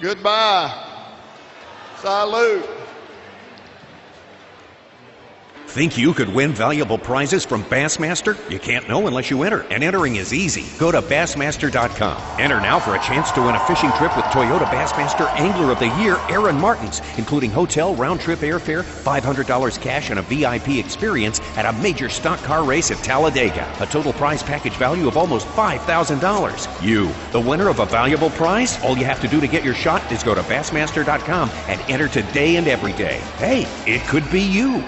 Goodbye. Salute. Think you could win valuable prizes from Bassmaster? You can't know unless you enter, and entering is easy. Go to Bassmaster.com. Enter now for a chance to win a fishing trip with Toyota Bassmaster Angler of the Year, Eren Martins, including hotel, round-trip airfare, $500 cash, and a VIP experience at a major stock car race at Talladega. A total prize package value of almost $5,000. You, the winner of a valuable prize? All you have to do to get your shot is go to Bassmaster.com and enter today and every day. Hey, it could be you.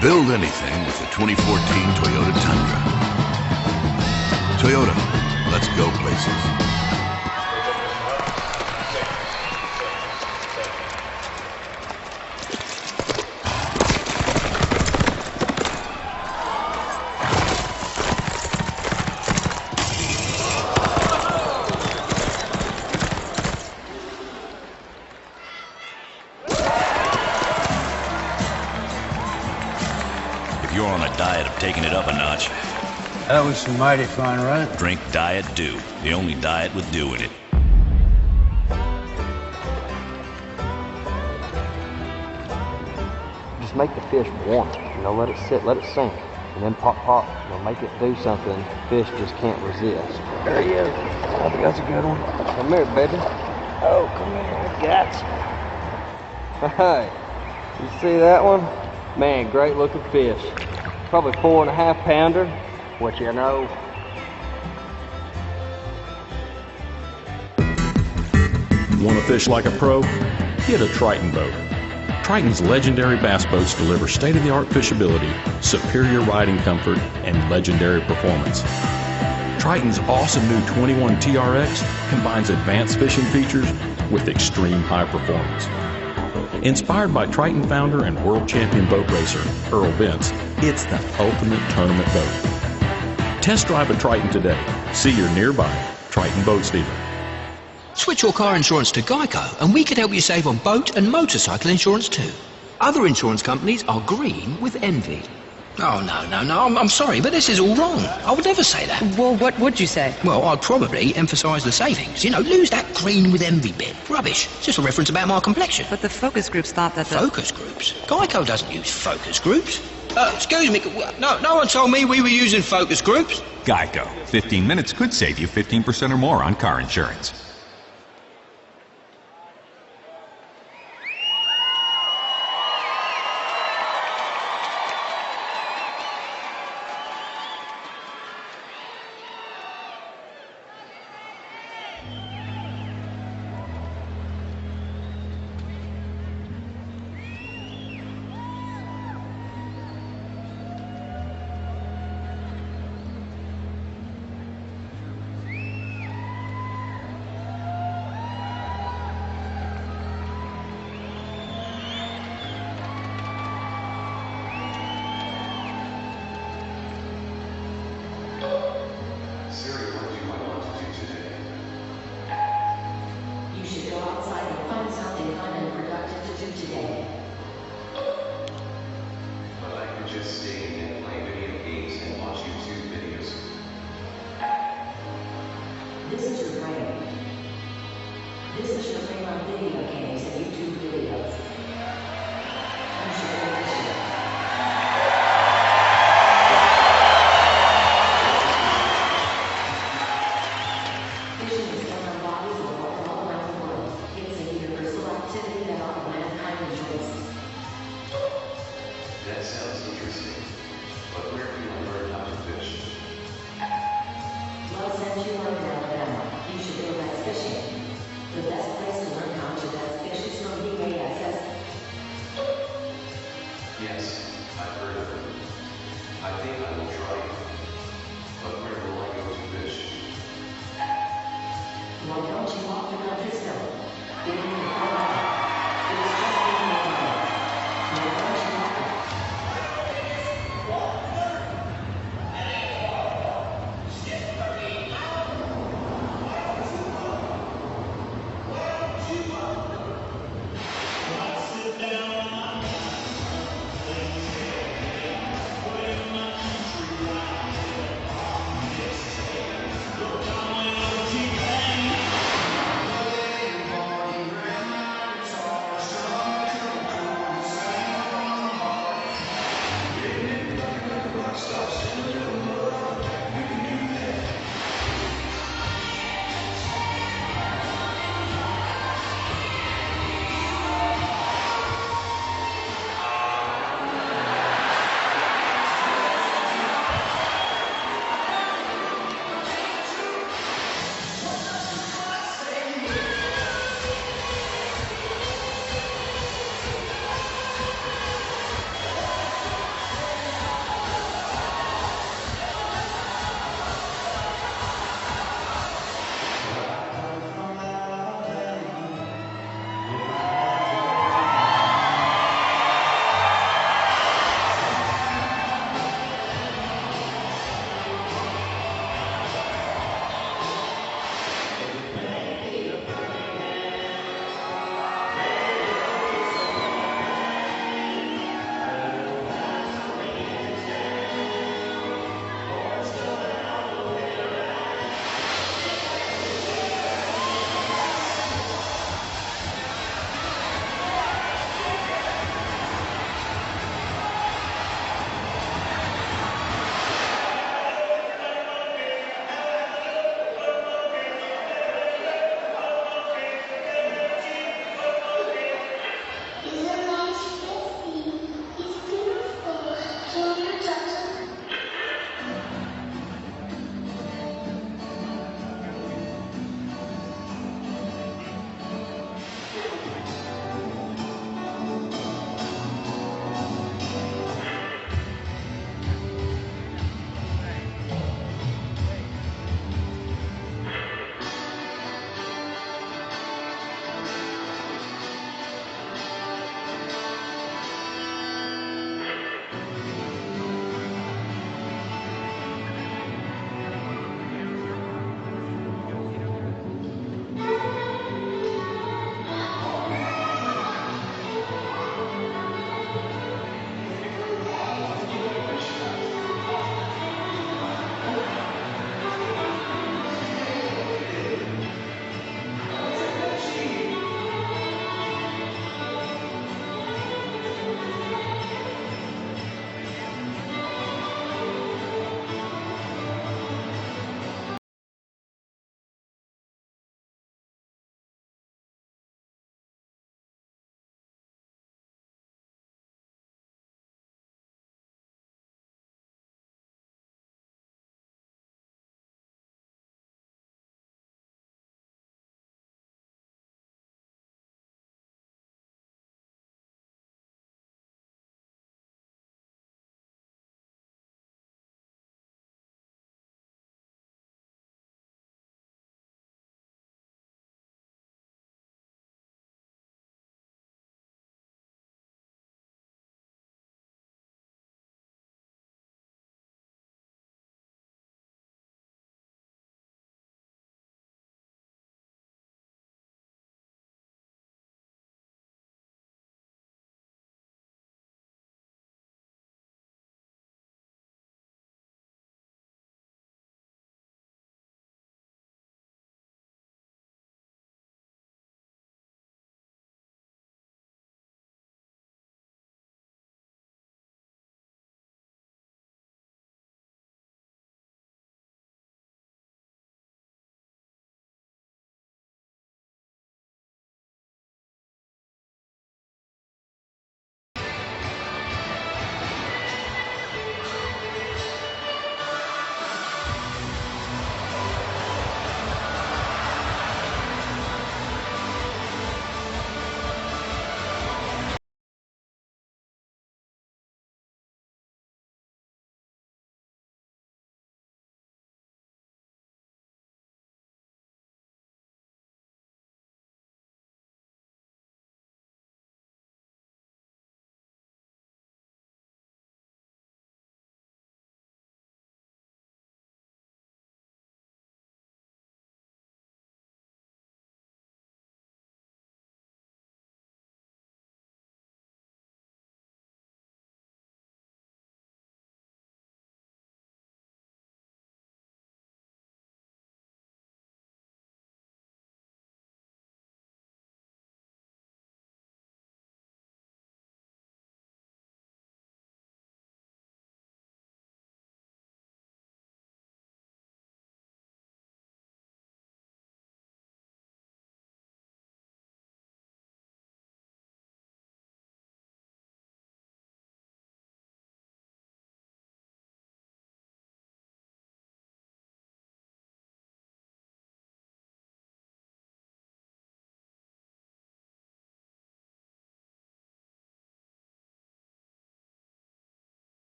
Build anything with the 2014 Toyota Tundra. Toyota, let's go places. You're on a diet of taking it up a notch. That was some mighty fun, right? Drink Diet Dew, the only diet with dew in it. Just make the fish want it. Let it sit, let it sink, and then pop, make it do something. Fish just can't resist. There he is. I think that's a good one. Come here, baby. Oh, come here. Gotcha. Hey, you see that one? Man, great looking fish. Probably 4.5 pounder, which you know. Want to fish like a pro? Get a Triton boat. Triton's legendary bass boats deliver state-of-the-art fishability, superior riding comfort, and legendary performance. Triton's awesome new 21 TRX combines advanced fishing features with extreme high performance. Inspired by Triton founder and world champion boat racer Earl Bentz, it's the ultimate tournament boat. Test drive a Triton today. See your nearby Triton boat dealer. Switch your car insurance to Geico and we could help you save on boat and motorcycle insurance too. Other insurance companies are green with envy. Oh, no, I'm sorry, but this is all wrong. I would never say that. Well, what would you say? Well, I'd probably emphasise the savings. You know, lose that green with envy bit. Rubbish. It's just a reference about my complexion. But the focus groups thought that the... Focus groups? Geico doesn't use focus groups. Excuse me, no one told me we were using focus groups. Geico. 15 minutes could save you 15% or more on car insurance.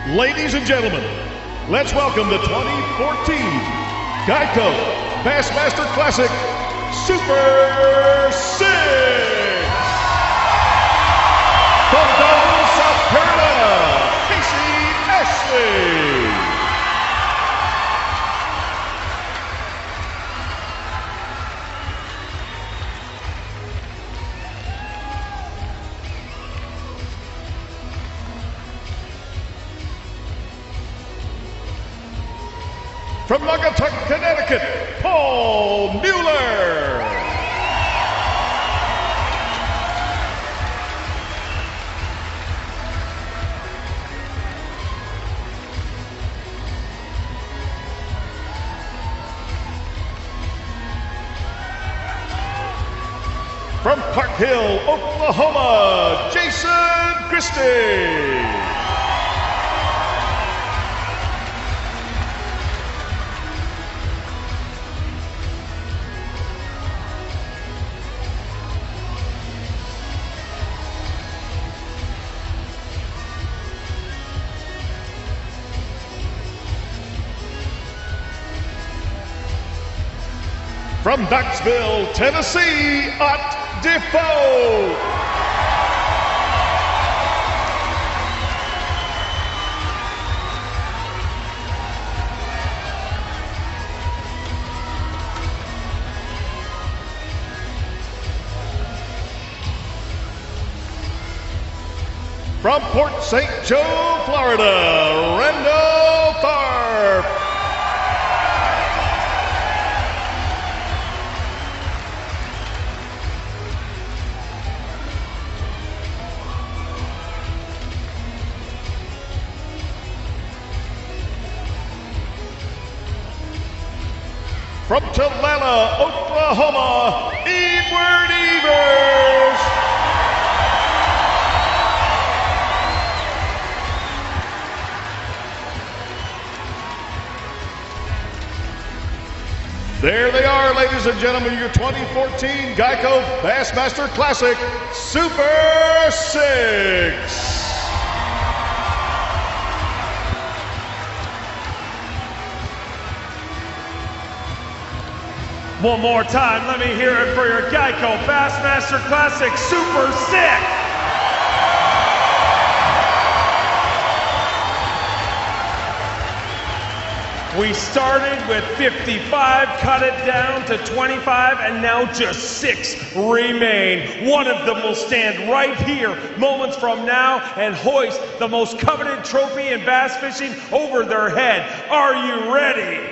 Ladies and gentlemen, let's welcome the 2014 Geico Bassmaster Classic Super 6. From Damme, South Carolina, Casey Ashley. From Naugatuck, Connecticut, Paul Mueller. From Park Hill, Oklahoma, Jason Christie. From Knoxville, Tennessee, Ott Defoe. From Port St. Joe, Florida, Randall Tharp. From Tulala, Oklahoma, Edward Evers. There they are, ladies and gentlemen, your 2014 Geico Bassmaster Classic Super 6. One more time, let me hear it for your Geico Bassmaster Classic Super 6. We started with 55, cut it down to 25, and now just 6 remain. One of them will stand right here moments from now and hoist the most coveted trophy in bass fishing over their head. Are you ready?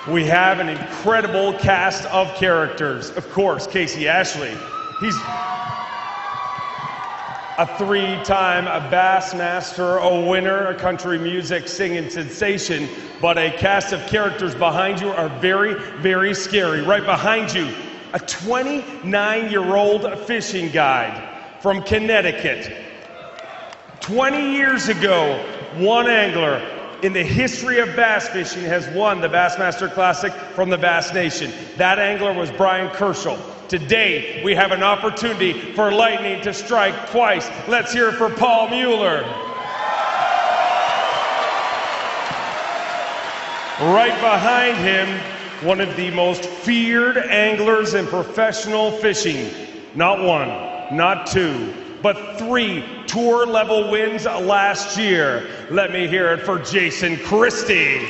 We have an incredible cast of characters. Of course, Casey Ashley. He's a 3-time Bassmaster, a winner, a country music singing sensation, but a cast of characters behind you are very, very scary. Right behind you, a 29-year-old fishing guide from Connecticut. 20 years ago, one angler in the history of bass fishing has won the Bassmaster Classic from the Bass Nation. That angler was Brian Kershaw. Today, we have an opportunity for lightning to strike twice. Let's hear it for Paul Mueller. Right behind him, one of the most feared anglers in professional fishing. Not one, not 2, but 3 tour-level wins last year. Let me hear it for Jason Christie.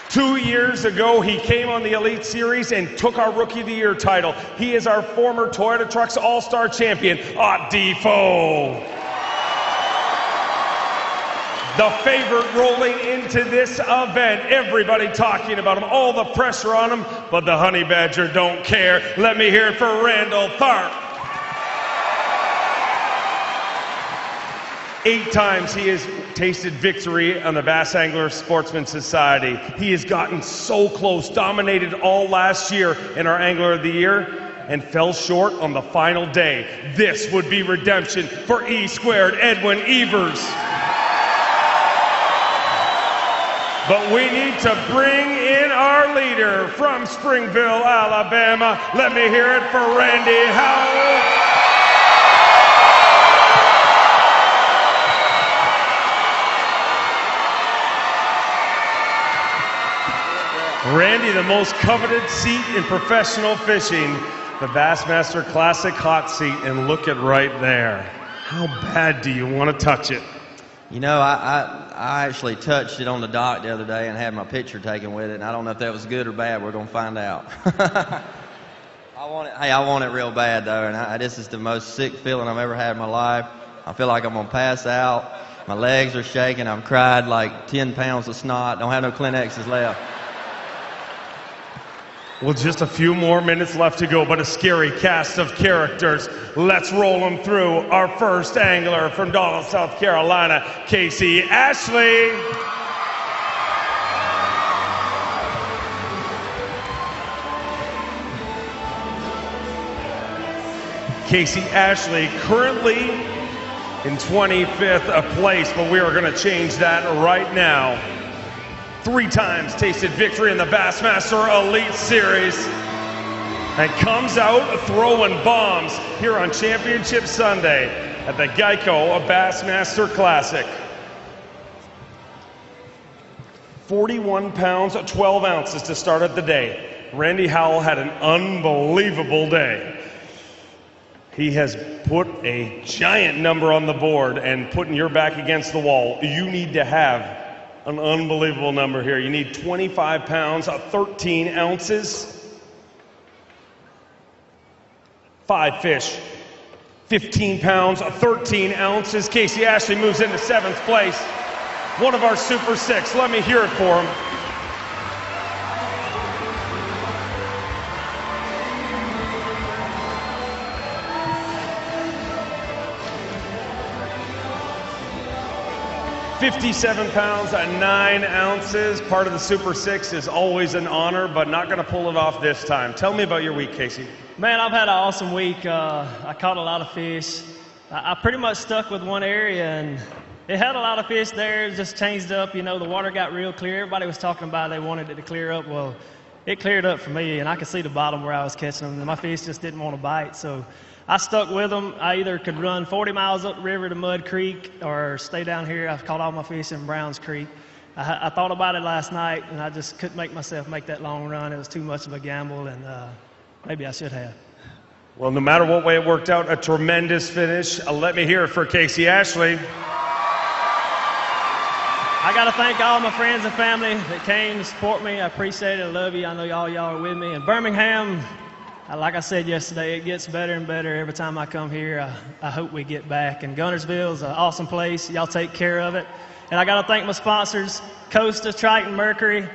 Two years ago, he came on the Elite Series and took our Rookie of the Year title. He is our former Toyota Trucks All-Star champion, Ott Defoe. The favorite rolling into this event. Everybody talking about him, all the pressure on him, but the Honey Badger don't care. Let me hear it for Randall Tharp. 8 times he has tasted victory on the Bass Angler Sportsman Society. He has gotten so close, dominated all last year in our Angler of the Year, and fell short on the final day. This would be redemption for E-squared Edwin Evers. But we need to bring in our leader from Springville, Alabama. Let me hear it for Randy Howell. Randy, the most coveted seat in professional fishing, the Bassmaster Classic hot seat, and look at right there. How bad do you want to touch it? You know, I actually touched it on the dock the other day and had my picture taken with it, and I don't know if that was good or bad. We're going to find out. I want it real bad, though, and this is the most sick feeling I've ever had in my life. I feel like I'm going to pass out. My legs are shaking. I'm cried like 10 pounds of snot. Don't have no Kleenexes left. Well, just a few more minutes left to go, but a scary cast of characters. Let's roll them through. Our first angler from Donald, South Carolina, Casey Ashley. Casey Ashley currently in 25th place, but we are going to change that right now. 3 times tasted victory in the Bassmaster Elite Series and comes out throwing bombs here on Championship Sunday at the Geico Bassmaster Classic. 41 pounds, 12 ounces to start at the day. Randy Howell had an unbelievable day. He has put a giant number on the board, and putting your back against the wall, you need to have an unbelievable number here. You need 25 pounds, 13 ounces. 5 fish, 15 pounds, 13 ounces. Casey Ashley moves into 7th place. One of our Super 6. Let me hear it for him. $57 pounds, 9 ounces. Part of the Super 6 is always an honor, but not going to pull it off this time. Tell me about your week, Casey. Man, I've had an awesome week. I caught a lot of fish. I pretty much stuck with one area, and it had a lot of fish there. It just changed up. You know, the water got real clear. Everybody was talking about they wanted it to clear up. Well, it cleared up for me, and I could see the bottom where I was catching them. And my fish just didn't want to bite, so I stuck with them. I either could run 40 miles up the river to Mud Creek or stay down here. I've caught all my fish in Browns Creek. I thought about it last night, and I just couldn't make myself make that long run. It was too much of a gamble, and maybe I should have. Well, no matter what way it worked out, a tremendous finish. Let me hear it for Casey Ashley. I got to thank all my friends and family that came to support me. I appreciate it. I love you. I know y'all are with me. And Birmingham, like I said yesterday, it gets better and better every time I come here. I hope we get back. And Guntersville is an awesome place. Y'all take care of it. And I got to thank my sponsors, Costa, Triton, Mercury.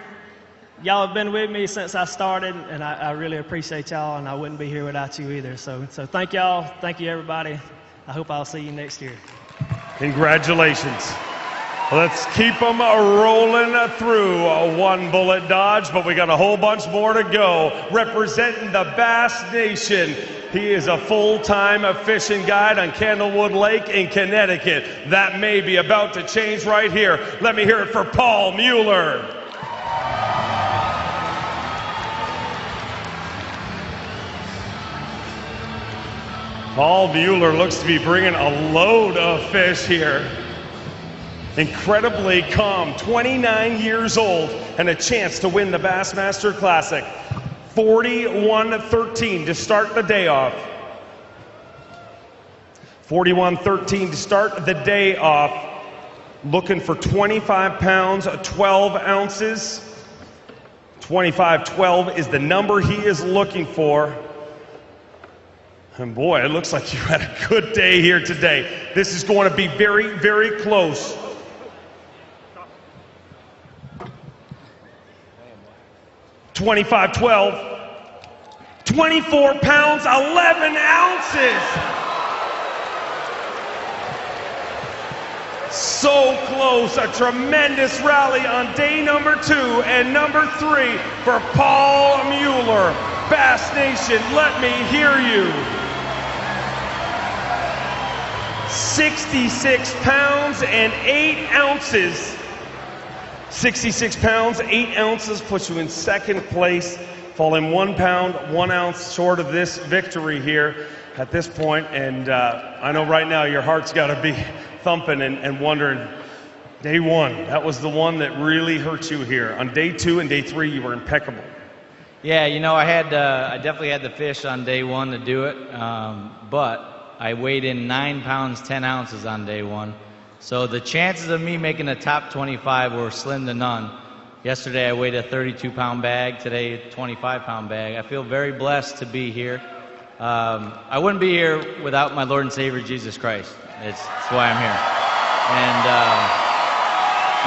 Y'all have been with me since I started, and I really appreciate y'all, and I wouldn't be here without you either. So thank y'all. Thank you, everybody. I hope I'll see you next year. Congratulations. Let's keep them rolling through a 1 bullet dodge, but we got a whole bunch more to go. Representing the Bass Nation, he is a full-time fishing guide on Candlewood Lake in Connecticut. That may be about to change right here. Let me hear it for Paul Mueller. Paul Mueller looks to be bringing a load of fish here. Incredibly calm, 29 years old, and a chance to win the Bassmaster Classic. 41-13 to start the day off. 41-13 to start the day off. Looking for 25 pounds, 12 ounces. 25-12 is the number he is looking for. And boy, it looks like you had a good day here today. This is going to be very, very close. 25-12, 24 pounds, 11 ounces. So close, a tremendous rally on day number 2 and number 3 for Paul Mueller. Bass Nation, let me hear you. 66 pounds and 8 ounces. 66 pounds, 8 ounces puts you in second place, falling 1 pound, 1 ounce short of this victory here at this point. And I know right now your heart's got to be thumping and wondering, day one, that was the one that really hurt you here. On day 2 and day 3, you were impeccable. Yeah, you know, I definitely had the fish on day 1 to do it, but I weighed in 9 pounds, 10 ounces on day 1. So the chances of me making the top 25 were slim to none. Yesterday I weighed a 32-pound bag, today a 25-pound bag. I feel very blessed to be here. I wouldn't be here without my Lord and Savior, Jesus Christ. It's why I'm here. And,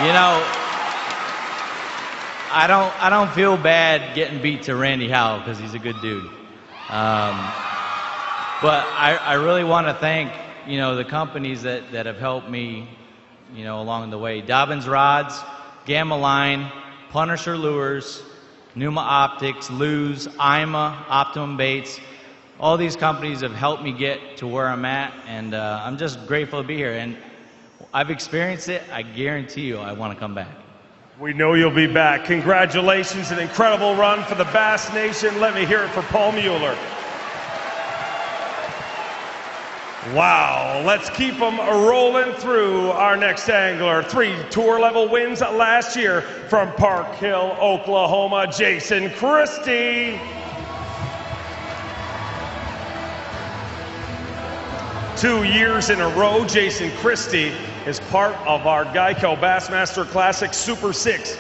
you know, I don't feel bad getting beat to Randy Howell because he's a good dude. But I really want to thank, you know, the companies that have helped me, you know, along the way. Dobbins Rods, Gamma Line, Punisher Lures, Numa Optics, Luz, IMA, Optimum Baits. All these companies have helped me get to where I'm at, and I'm just grateful to be here. And I've experienced it. I guarantee you I want to come back. We know you'll be back. Congratulations, an incredible run for the Bass Nation. Let me hear it for Paul Mueller. Wow, let's keep them rolling through our next angler. 3 tour-level wins last year from Park Hill, Oklahoma, Jason Christie. 2 years in a row, Jason Christie is part of our Geico Bassmaster Classic Super 6.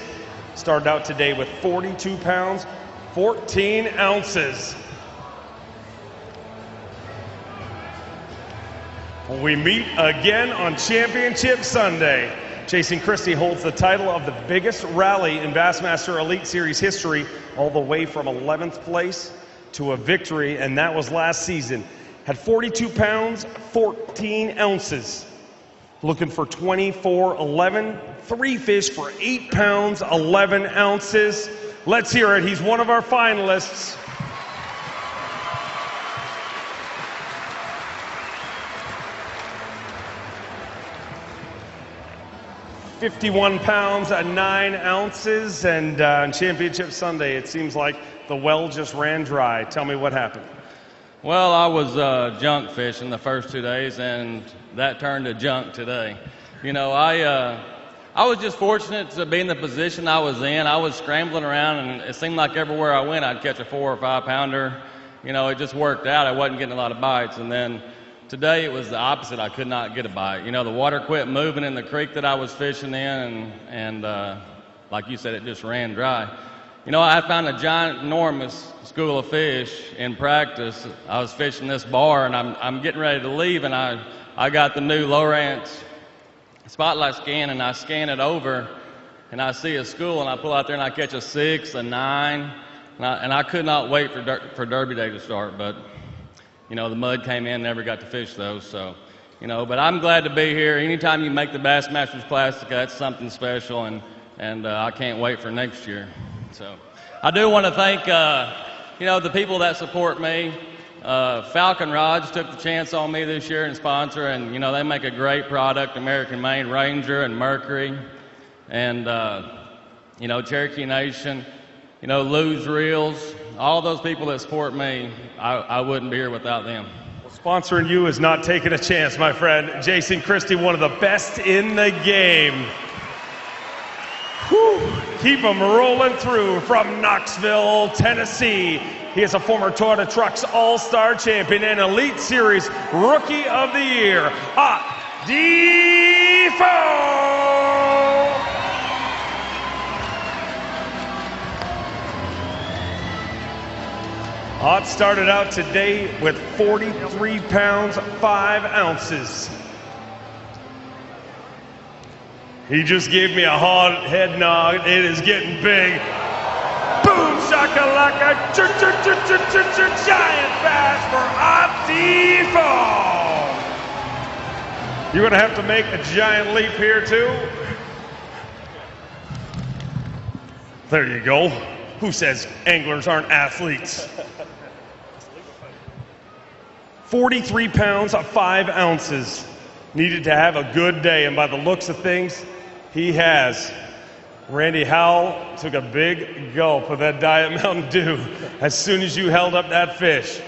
Started out today with 42 pounds, 14 ounces. We meet again on Championship Sunday. Jason Christie holds the title of the biggest rally in Bassmaster Elite Series history, all the way from 11th place to a victory, and that was last season. Had 42 pounds, 14 ounces. Looking for 24-11, 3 fish for 8 pounds, 11 ounces. Let's hear it. He's one of our finalists. $51 pounds, 9 ounces, and on Championship Sunday, it seems like the well just ran dry. Tell me what happened. Well, I was junk fishing the first 2 days, and that turned to junk today. You know, I was just fortunate to be in the position I was in. I was scrambling around, and it seemed like everywhere I went, I'd catch a 4 or 5 pounder. You know, it just worked out. I wasn't getting a lot of bites, and then today it was the opposite. I could not get a bite. You know, the water quit moving in the creek that I was fishing in, and like you said, it just ran dry. You know, I found a giant, enormous school of fish in practice. I was fishing this bar, and I'm getting ready to leave, and I got the new Lowrance spotlight scan, and I scan it over, and I see a school, and I pull out there, and I catch a 6, a 9, and I could not wait for Derby Day to start, but you know, the mud came in, never got to fish those, so, you know, but I'm glad to be here. Anytime you make the Bassmasters Classic, that's something special, and I can't wait for next year. So I do want to thank, you know, the people that support me. Falcon Rods took the chance on me this year and sponsor, and, you know, they make a great product, American Made, Ranger and Mercury, and, you know, Cherokee Nation, you know, Luz Reels, all those people that support me, I wouldn't be here without them. Well, sponsoring you is not taking a chance, my friend. Jason Christie, one of the best in the game. Whew. Keep them rolling through from Knoxville, Tennessee. He is a former Toyota Trucks All-Star champion and Elite Series Rookie of the Year. Defoe! Ott started out today with 43 pounds, 5 ounces. He just gave me a hard head nod. It is getting big. Boom, shakalaka, giant bass for Ott Defoe. You're gonna have to make a giant leap here too. There you go. Who says anglers aren't athletes? 43 pounds, 5 ounces. Needed to have a good day, and by the looks of things, he has. Randy Howell took a big gulp of that Diet Mountain Dew as soon as you held up that fish.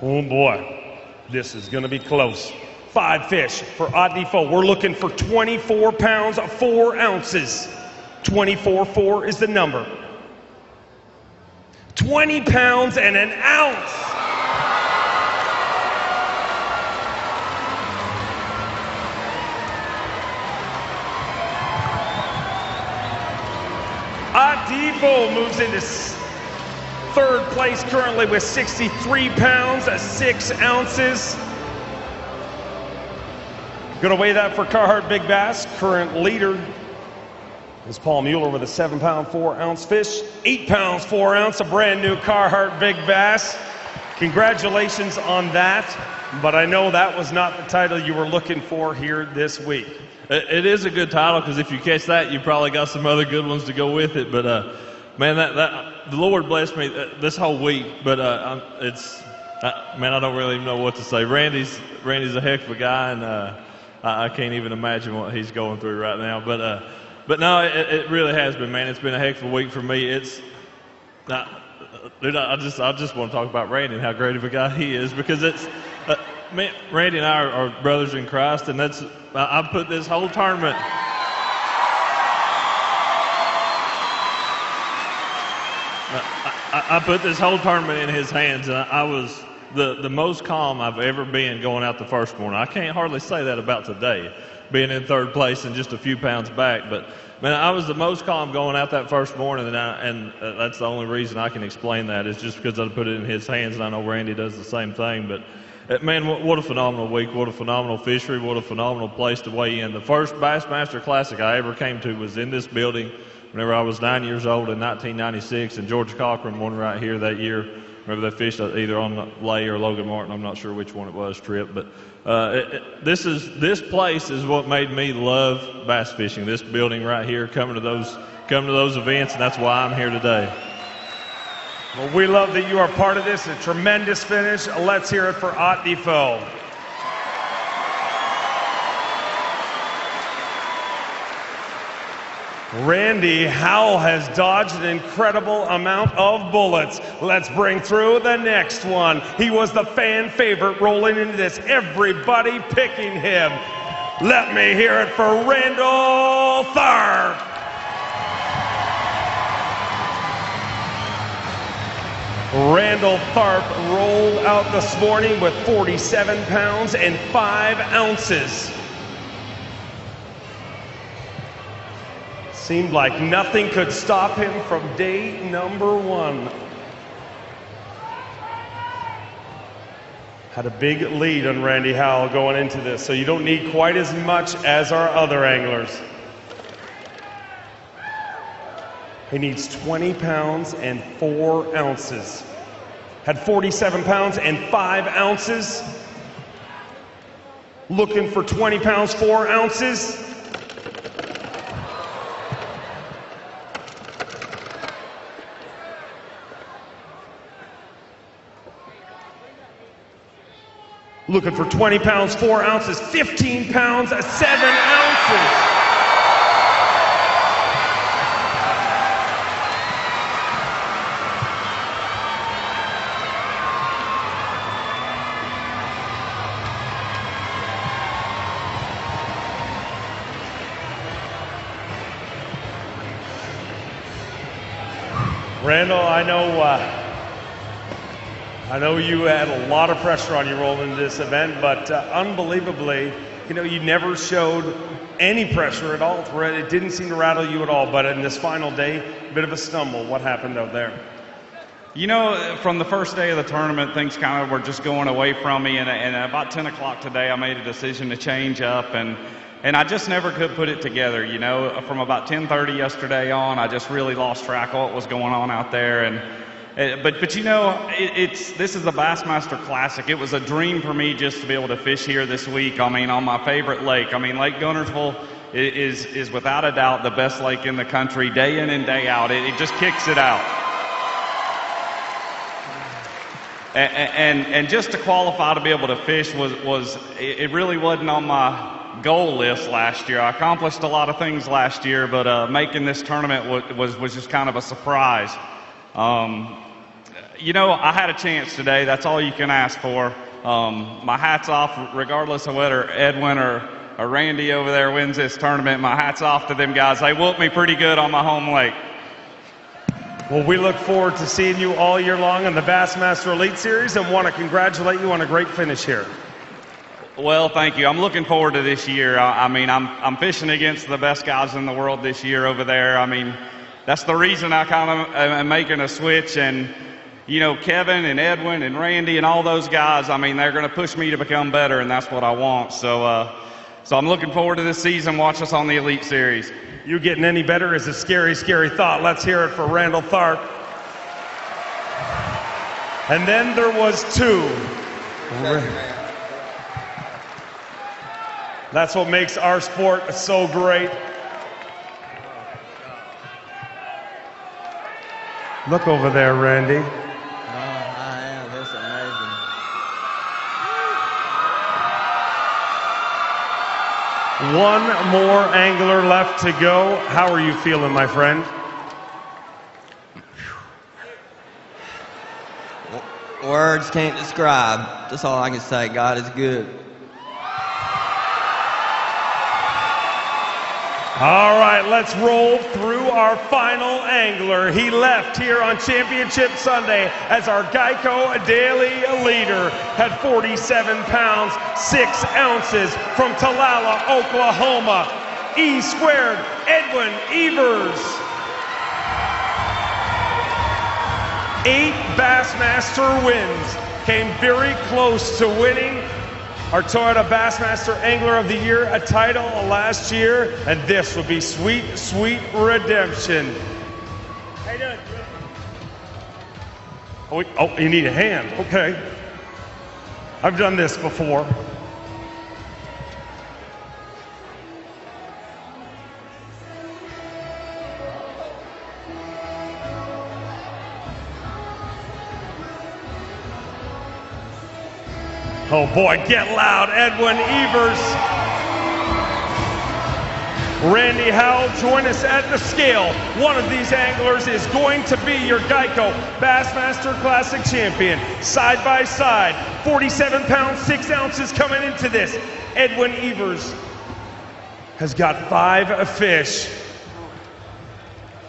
Oh boy, this is gonna be close. 5 fish for odd default. We're looking for 24 pounds, 4 ounces. 24.4 is the number. 20 pounds and an ounce. Adivo moves into 3rd place currently with 63 pounds, 6 ounces. Gonna weigh that for Carhartt Big Bass. Current leader is Paul Mueller with a 7-pound, 4-ounce fish. 8 pounds, 4 ounce, a brand new Carhartt Big Bass. Congratulations on that, but I know that was not the title you were looking for here this week. It is a good title, because if you catch that, you probably got some other good ones to go with it. But man, that the Lord blessed me this whole week. But man, I don't really even know what to say. Randy's a heck of a guy, and I can't even imagine what he's going through right now. But no, it really has been, man. It's been a heck of a week for me. Dude, I just want to talk about Randy and how great of a guy he is, because man, Randy and I are brothers in Christ, and I put this whole tournament. I put this whole tournament in his hands, and I was the most calm I've ever been going out the first morning. I can't hardly say that about today, being in 3rd place and just a few pounds back. But man, I was the most calm going out that first morning, and that's the only reason I can explain that, is just because I put it in his hands, and I know Randy does the same thing. But man, what a phenomenal week, what a phenomenal fishery, what a phenomenal place to weigh in. The first Bassmaster Classic I ever came to was in this building whenever I was 9 years old in 1996, and George Cochran won right here that year. Remember, they fished either on Lay or Logan Martin. I'm not sure which one it was, Trip. But this place is what made me love bass fishing. This building right here, coming to those events, and that's why I'm here today. Well, we love that you are part of this. A tremendous finish. Let's hear it for Ott Defoe. Randy Howell has dodged an incredible amount of bullets. Let's bring through the next one. He was the fan favorite rolling into this. Everybody picking him. Let me hear it for Randall Tharp. Randall Tharp rolled out this morning with 47 pounds and 5 ounces. Seemed like nothing could stop him from day number 1. Had a big lead on Randy Howell going into this, so you don't need quite as much as our other anglers. He needs 20 pounds and 4 ounces. Had 47 pounds and 5 ounces. Looking for 20 pounds, 4 ounces. Looking for 20 pounds, 4 ounces, 15 pounds, 7 ounces. Randall, I know you had a lot of pressure on you rolling into this event, but unbelievably, you never showed any pressure at all. It didn't seem to rattle you at all, but in this final day, a bit of a stumble. What happened out there? From the first day of the tournament, things kind of were just going away from me, and about 10 o'clock today, I made a decision to change up, and I just never could put it together. From about 10:30 yesterday on, I just really lost track of what was going on out there, and But this is the Bassmaster Classic. It was a dream for me just to be able to fish here this week. On my favorite lake. Lake Guntersville is without a doubt the best lake in the country, day in and day out. It just kicks it out. And just to qualify to be able to fish it really wasn't on my goal list last year. I accomplished a lot of things last year, but making this tournament was just kind of a surprise. You know, I had a chance today. That's all you can ask for. My hat's off, regardless of whether Edwin or Randy over there wins this tournament. My hat's off to them guys. They whooped me pretty good on my home lake. Well, we look forward to seeing you all year long in the Bassmaster Elite Series and want to congratulate you on a great finish here. Well, thank you. I'm looking forward to this year. I mean, I'm fishing against the best guys in the world this year over there. I mean, that's the reason I kind of am making a switch. And, you know, Kevin and Edwin and Randy and all those guys, I mean, they're going to push me to become better, and that's what I want. So I'm looking forward to this season. Watch us on the Elite Series. You getting any better is a scary, scary thought. Let's hear it for Randall Tharp. And then there was two. That's what makes our sport so great. Look over there, Randy. I am. That's amazing. One more angler left to go. How are you feeling, my friend? Words can't describe. That's all I can say. God is good. All right, let's roll through our final angler. He left here on Championship Sunday as our Geico Daily leader, had 47 pounds, 6 ounces from Talala, Oklahoma. E squared, Edwin Evers. 8 Bassmaster wins. Came very close to winning our Toyota Bassmaster Angler of the Year, a title last year, and this will be sweet, sweet redemption. How you doing? Oh, you need a hand. Okay. I've done this before. Oh boy, get loud, Edwin Evers. Randy Howell, join us at the scale. One of these anglers is going to be your Geico Bassmaster Classic champion. Side by side, 47 pounds, 6 ounces coming into this. Edwin Evers has got 5 fish.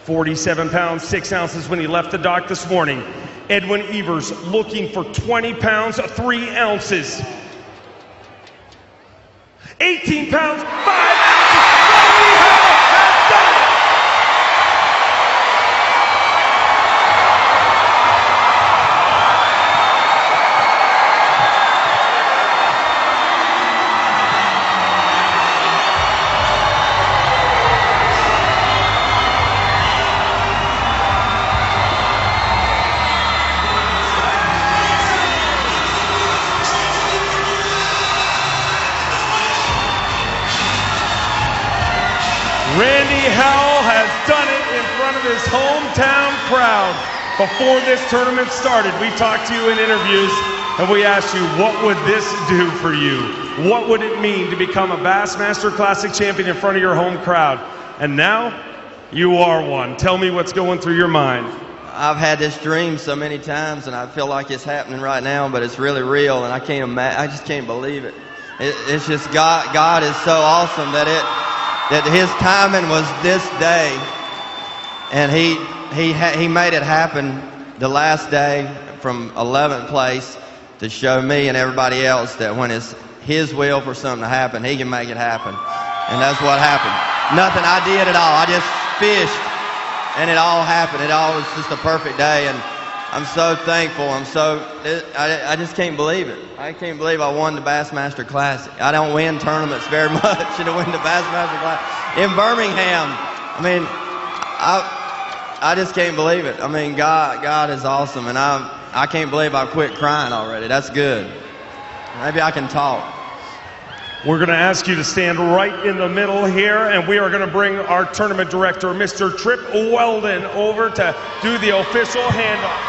47 pounds, 6 ounces when he left the dock this morning. Edwin Evers looking for 20 pounds, 3 ounces. 18 pounds, 5 ounces. Randy Howell has done it. Randy Howell has done it in front of his hometown crowd. Before this tournament started, we talked to you in interviews and we asked you, what would this do for you? What would it mean to become a Bassmaster Classic champion in front of your home crowd? And now, you are one. Tell me what's going through your mind. I've had this dream so many times and I feel like it's happening right now, but it's really real and I just can't believe it. It's just God is so awesome that his timing was this day, and he made it happen the last day from 11th place to show me and everybody else that when it's his will for something to happen, he can make it happen. And that's what happened. Nothing I did at all. I just fished, and it all happened. It all was just a perfect day, and I'm so thankful. I just can't believe it. I can't believe I won the Bassmaster Classic. I don't win tournaments very much, and to win the Bassmaster Classic in Birmingham. I mean, I just can't believe it. I mean, God is awesome, and I can't believe I quit crying already. That's good. Maybe I can talk. We're going to ask you to stand right in the middle here, and we are going to bring our tournament director, Mr. Trip Weldon, over to do the official handoff.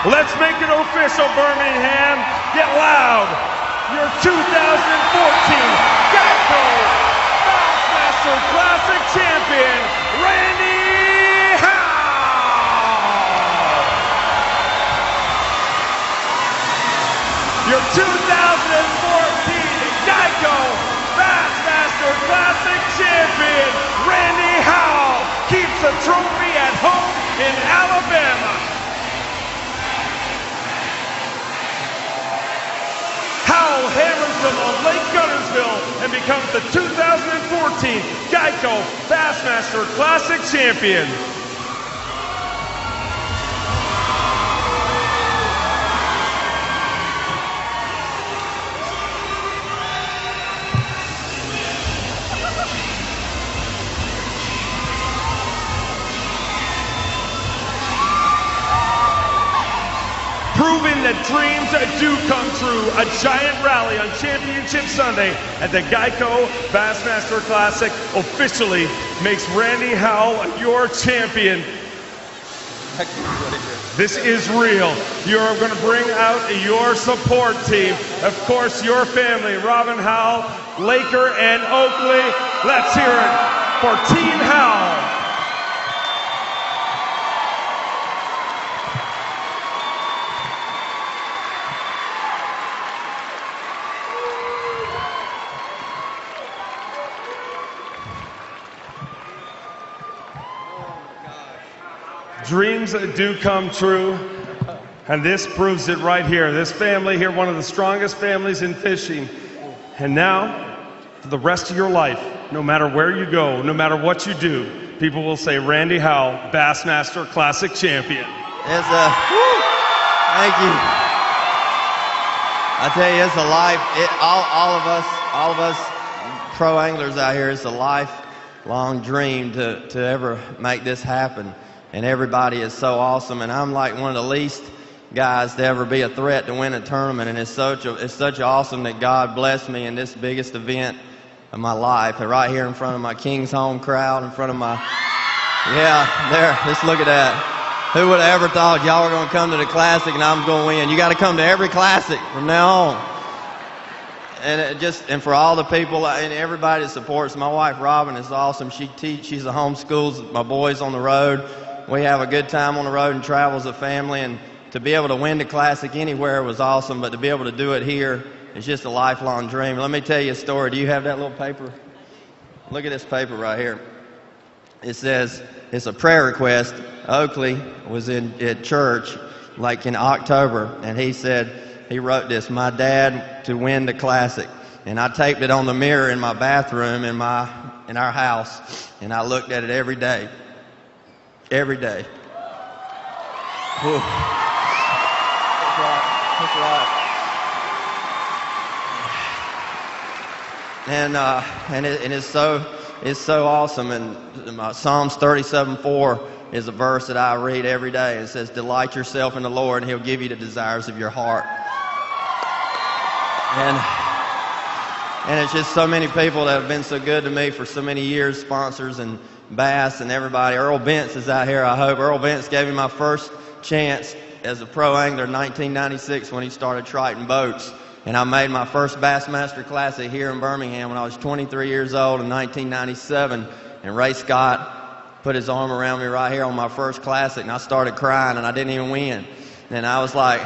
Let's make it official, Birmingham. Get loud. your 2014 Geico Bassmaster Classic champion, Randy Howell. Your 2014 Geico Bassmaster Classic champion, Randy Howell, keeps the trophy at home in Alabama. Howell hammers them on Lake Guntersville and becomes the 2014 Geico Bassmaster Classic champion. Proving that dreams do come true. A giant rally on Championship Sunday at the Geico Bassmaster Classic officially makes Randy Howell your champion. This is real. You're going to bring out your support team. Of course, your family, Robin Howell, Laker, and Oakley. Let's hear it for Team Howell. Dreams do come true, and this proves it right here. This family here, one of the strongest families in fishing. And now, for the rest of your life, no matter where you go, no matter what you do, people will say, Randy Howell, Bassmaster Classic champion. Thank you. I tell you, it's a life, all of us pro anglers out here, it's a lifelong dream to ever make this happen. And everybody is so awesome, and I'm like one of the least guys to ever be a threat to win a tournament, and it's such awesome that God blessed me in this biggest event of my life, and right here in front of my King's Home crowd, in front of my, just look at that. Who would have ever thought y'all were going to come to the Classic and I'm going to win? You got to come to every Classic from now on. And for all the people and everybody that supports. My wife Robin is awesome. She's a homeschools my boys on the road. We have a good time on the road and travel as a family, and to be able to win the Classic anywhere was awesome, but to be able to do it here is just a lifelong dream. Let me tell you a story. Do you have that little paper? Look at this paper right here. It says, it's a prayer request. Oakley was at church like in October, and he said, he wrote this, my dad to win the Classic. And I taped it on the mirror in my bathroom in our house, and I looked at it every day. Every day. Whew. That's right. And it's so awesome. And Psalms 37:4 is a verse that I read every day. It says, "Delight yourself in the Lord, and He'll give you the desires of your heart." And it's just so many people that have been so good to me for so many years, sponsors and B.A.S.S and everybody. Earl Bentz is out here, I hope. Earl Bentz gave me my first chance as a pro angler in 1996 when he started Triton boats. And I made my first Bassmaster Classic here in Birmingham when I was 23 years old in 1997. And Ray Scott put his arm around me right here on my first Classic, and I started crying, and I didn't even win. And I was like,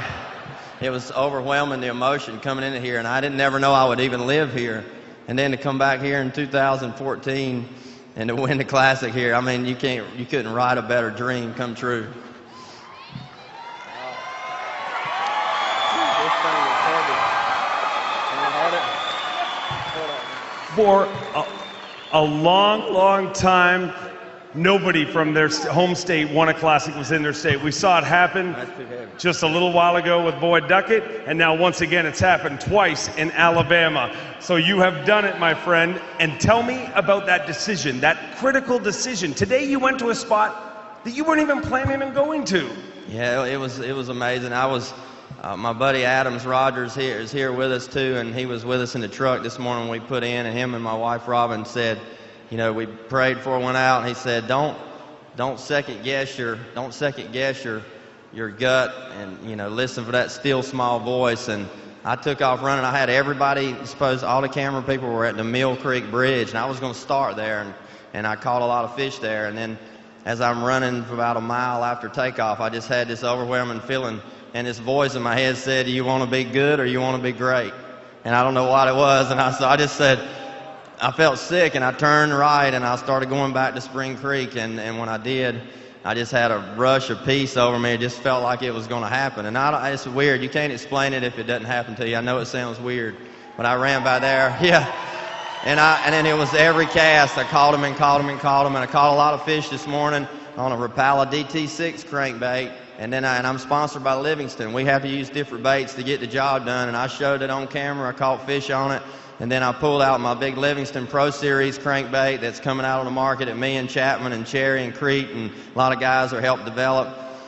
it was overwhelming, the emotion coming into here, and I didn't never know I would even live here. And then to come back here in 2014 and to win the Classic here, I mean, you couldn't write a better dream come true. For a long, long time, nobody from their home state won a Classic was in their state. We saw it happen just a little while ago with Boyd Duckett, and now once again it's happened twice in Alabama. So you have done it, my friend, and tell me about that decision, that critical decision. Today you went to a spot that you weren't even planning on going to. Yeah, it was amazing. I was my buddy Adams Rogers is here with us too, and he was with us in the truck this morning when we put in, and him and my wife Robin said, you know, we prayed before we went out, and he said, don't second guess your gut, and you know, listen for that still small voice. And I took off running. I had everybody, suppose all the camera people were at the Mill Creek Bridge, and I was going to start there, and I caught a lot of fish there. And then as I'm running for about a mile after takeoff, I just had this overwhelming feeling, and this voice in my head said, do you want to be good or you want to be great? And I don't know what it was, and so I just said, I felt sick, and I turned right, and I started going back to Spring Creek, and when I did, I just had a rush of peace over me. It just felt like it was going to happen. And it's weird. You can't explain it if it doesn't happen to you. I know it sounds weird, but I ran by there. Yeah. And then it was every cast. I caught them and caught them and caught them. And I caught a lot of fish this morning on a Rapala DT6 crankbait. And I'm sponsored by Livingston. We have to use different baits to get the job done. And I showed it on camera. I caught fish on it. And then I pulled out my big Livingston Pro Series crankbait that's coming out on the market at me and Chapman and Cherry and Crete, and a lot of guys are helped develop.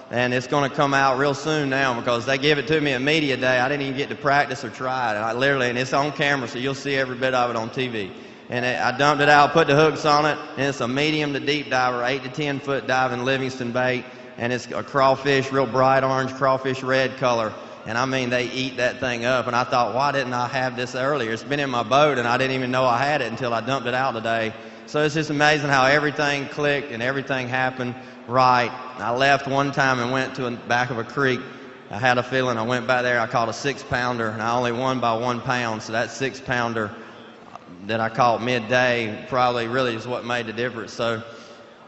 And it's going to come out real soon now because they give it to me at Media Day. I didn't even get to practice or try it. And it's on camera, so you'll see every bit of it on TV. And I dumped it out, put the hooks on it, and it's a medium to deep diver, 8 to 10 foot diving Livingston bait. And it's a crawfish, real bright orange, crawfish red color. And I mean, they eat that thing up. And I thought, why didn't I have this earlier? It's been in my boat, and I didn't even know I had it until I dumped it out today. So it's just amazing how everything clicked and everything happened right. I left one time and went to the back of a creek. I had a feeling. I went by there. I caught a 6-pounder, and I only won by 1 pound. So that 6-pounder that I caught midday probably really is what made the difference. So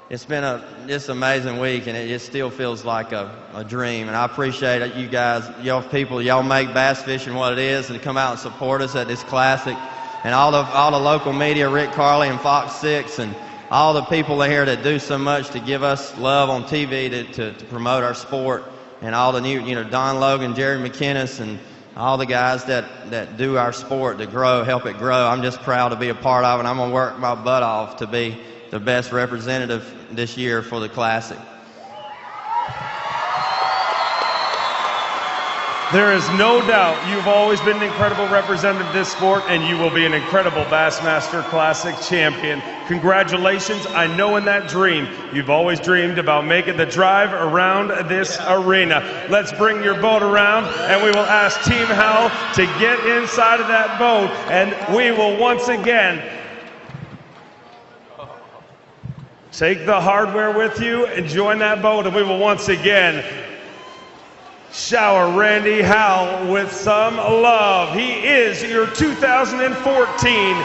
it's been just amazing week, and it just still feels like a dream. And I appreciate it, you guys, y'all make bass fishing what it is, and to come out and support us at this classic. And all the local media, Rick Carley and Fox 6, and all the people here that do so much to give us love on TV to promote our sport, and all the new, Don Logan, Jerry McInnes, and all the guys that do our sport to grow, help it grow. I'm just proud to be a part of it, and I'm going to work my butt off to be the best representative this year for the Classic. There is no doubt you've always been an incredible representative of this sport, and you will be an incredible Bassmaster Classic champion. Congratulations. I know in that dream, you've always dreamed about making the drive around this arena. Let's bring your boat around, and we will ask Team Howell to get inside of that boat, and we will once again take the hardware with you and join that boat, and we will once again shower Randy Howell with some love. He is your 2014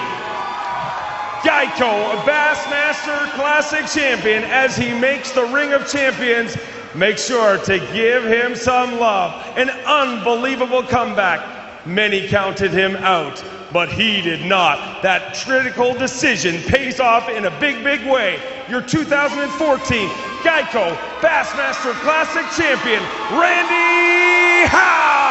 Geico Bassmaster Classic champion. As he makes the Ring of Champions, make sure to give him some love. An unbelievable comeback. Many counted him out, but he did not. That critical decision pays off in a big, big way. Your 2014 Geico Bassmaster Classic champion, Randy Howell!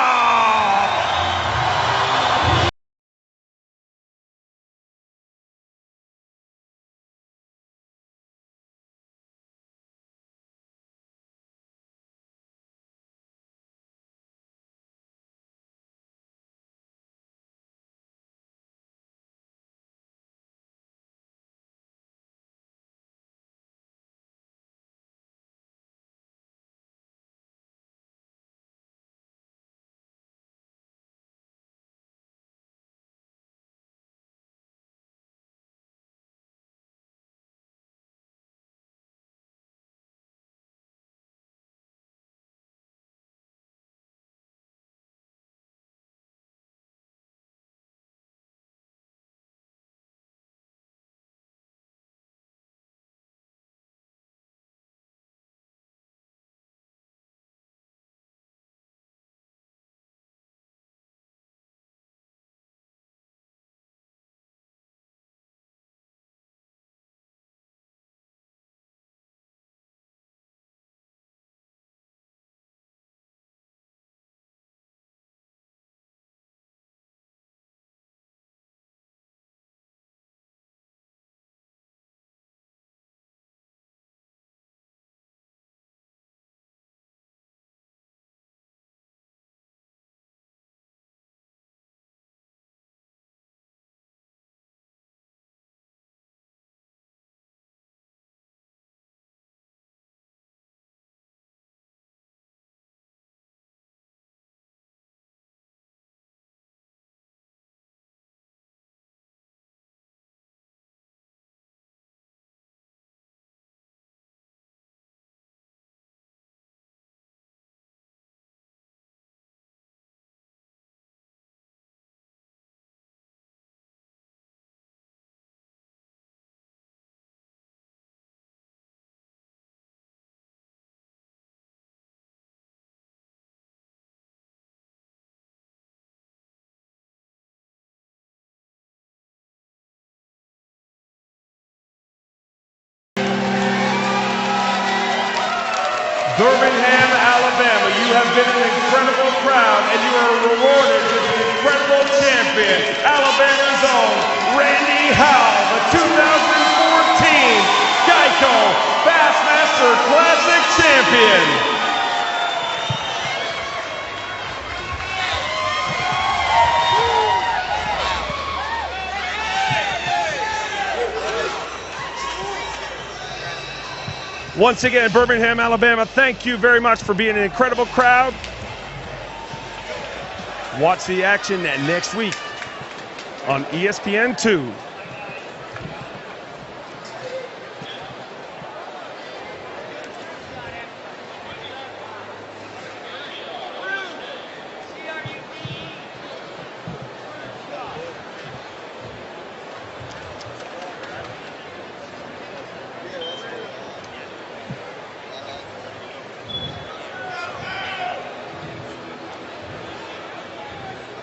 Birmingham, Alabama, you have been an incredible crowd, and you are rewarded with the incredible champion, Alabama's own Randy Howell, the 2014 Geico Bassmaster Classic champion. Once again, Birmingham, Alabama, thank you very much for being an incredible crowd. Watch the action next week on ESPN2.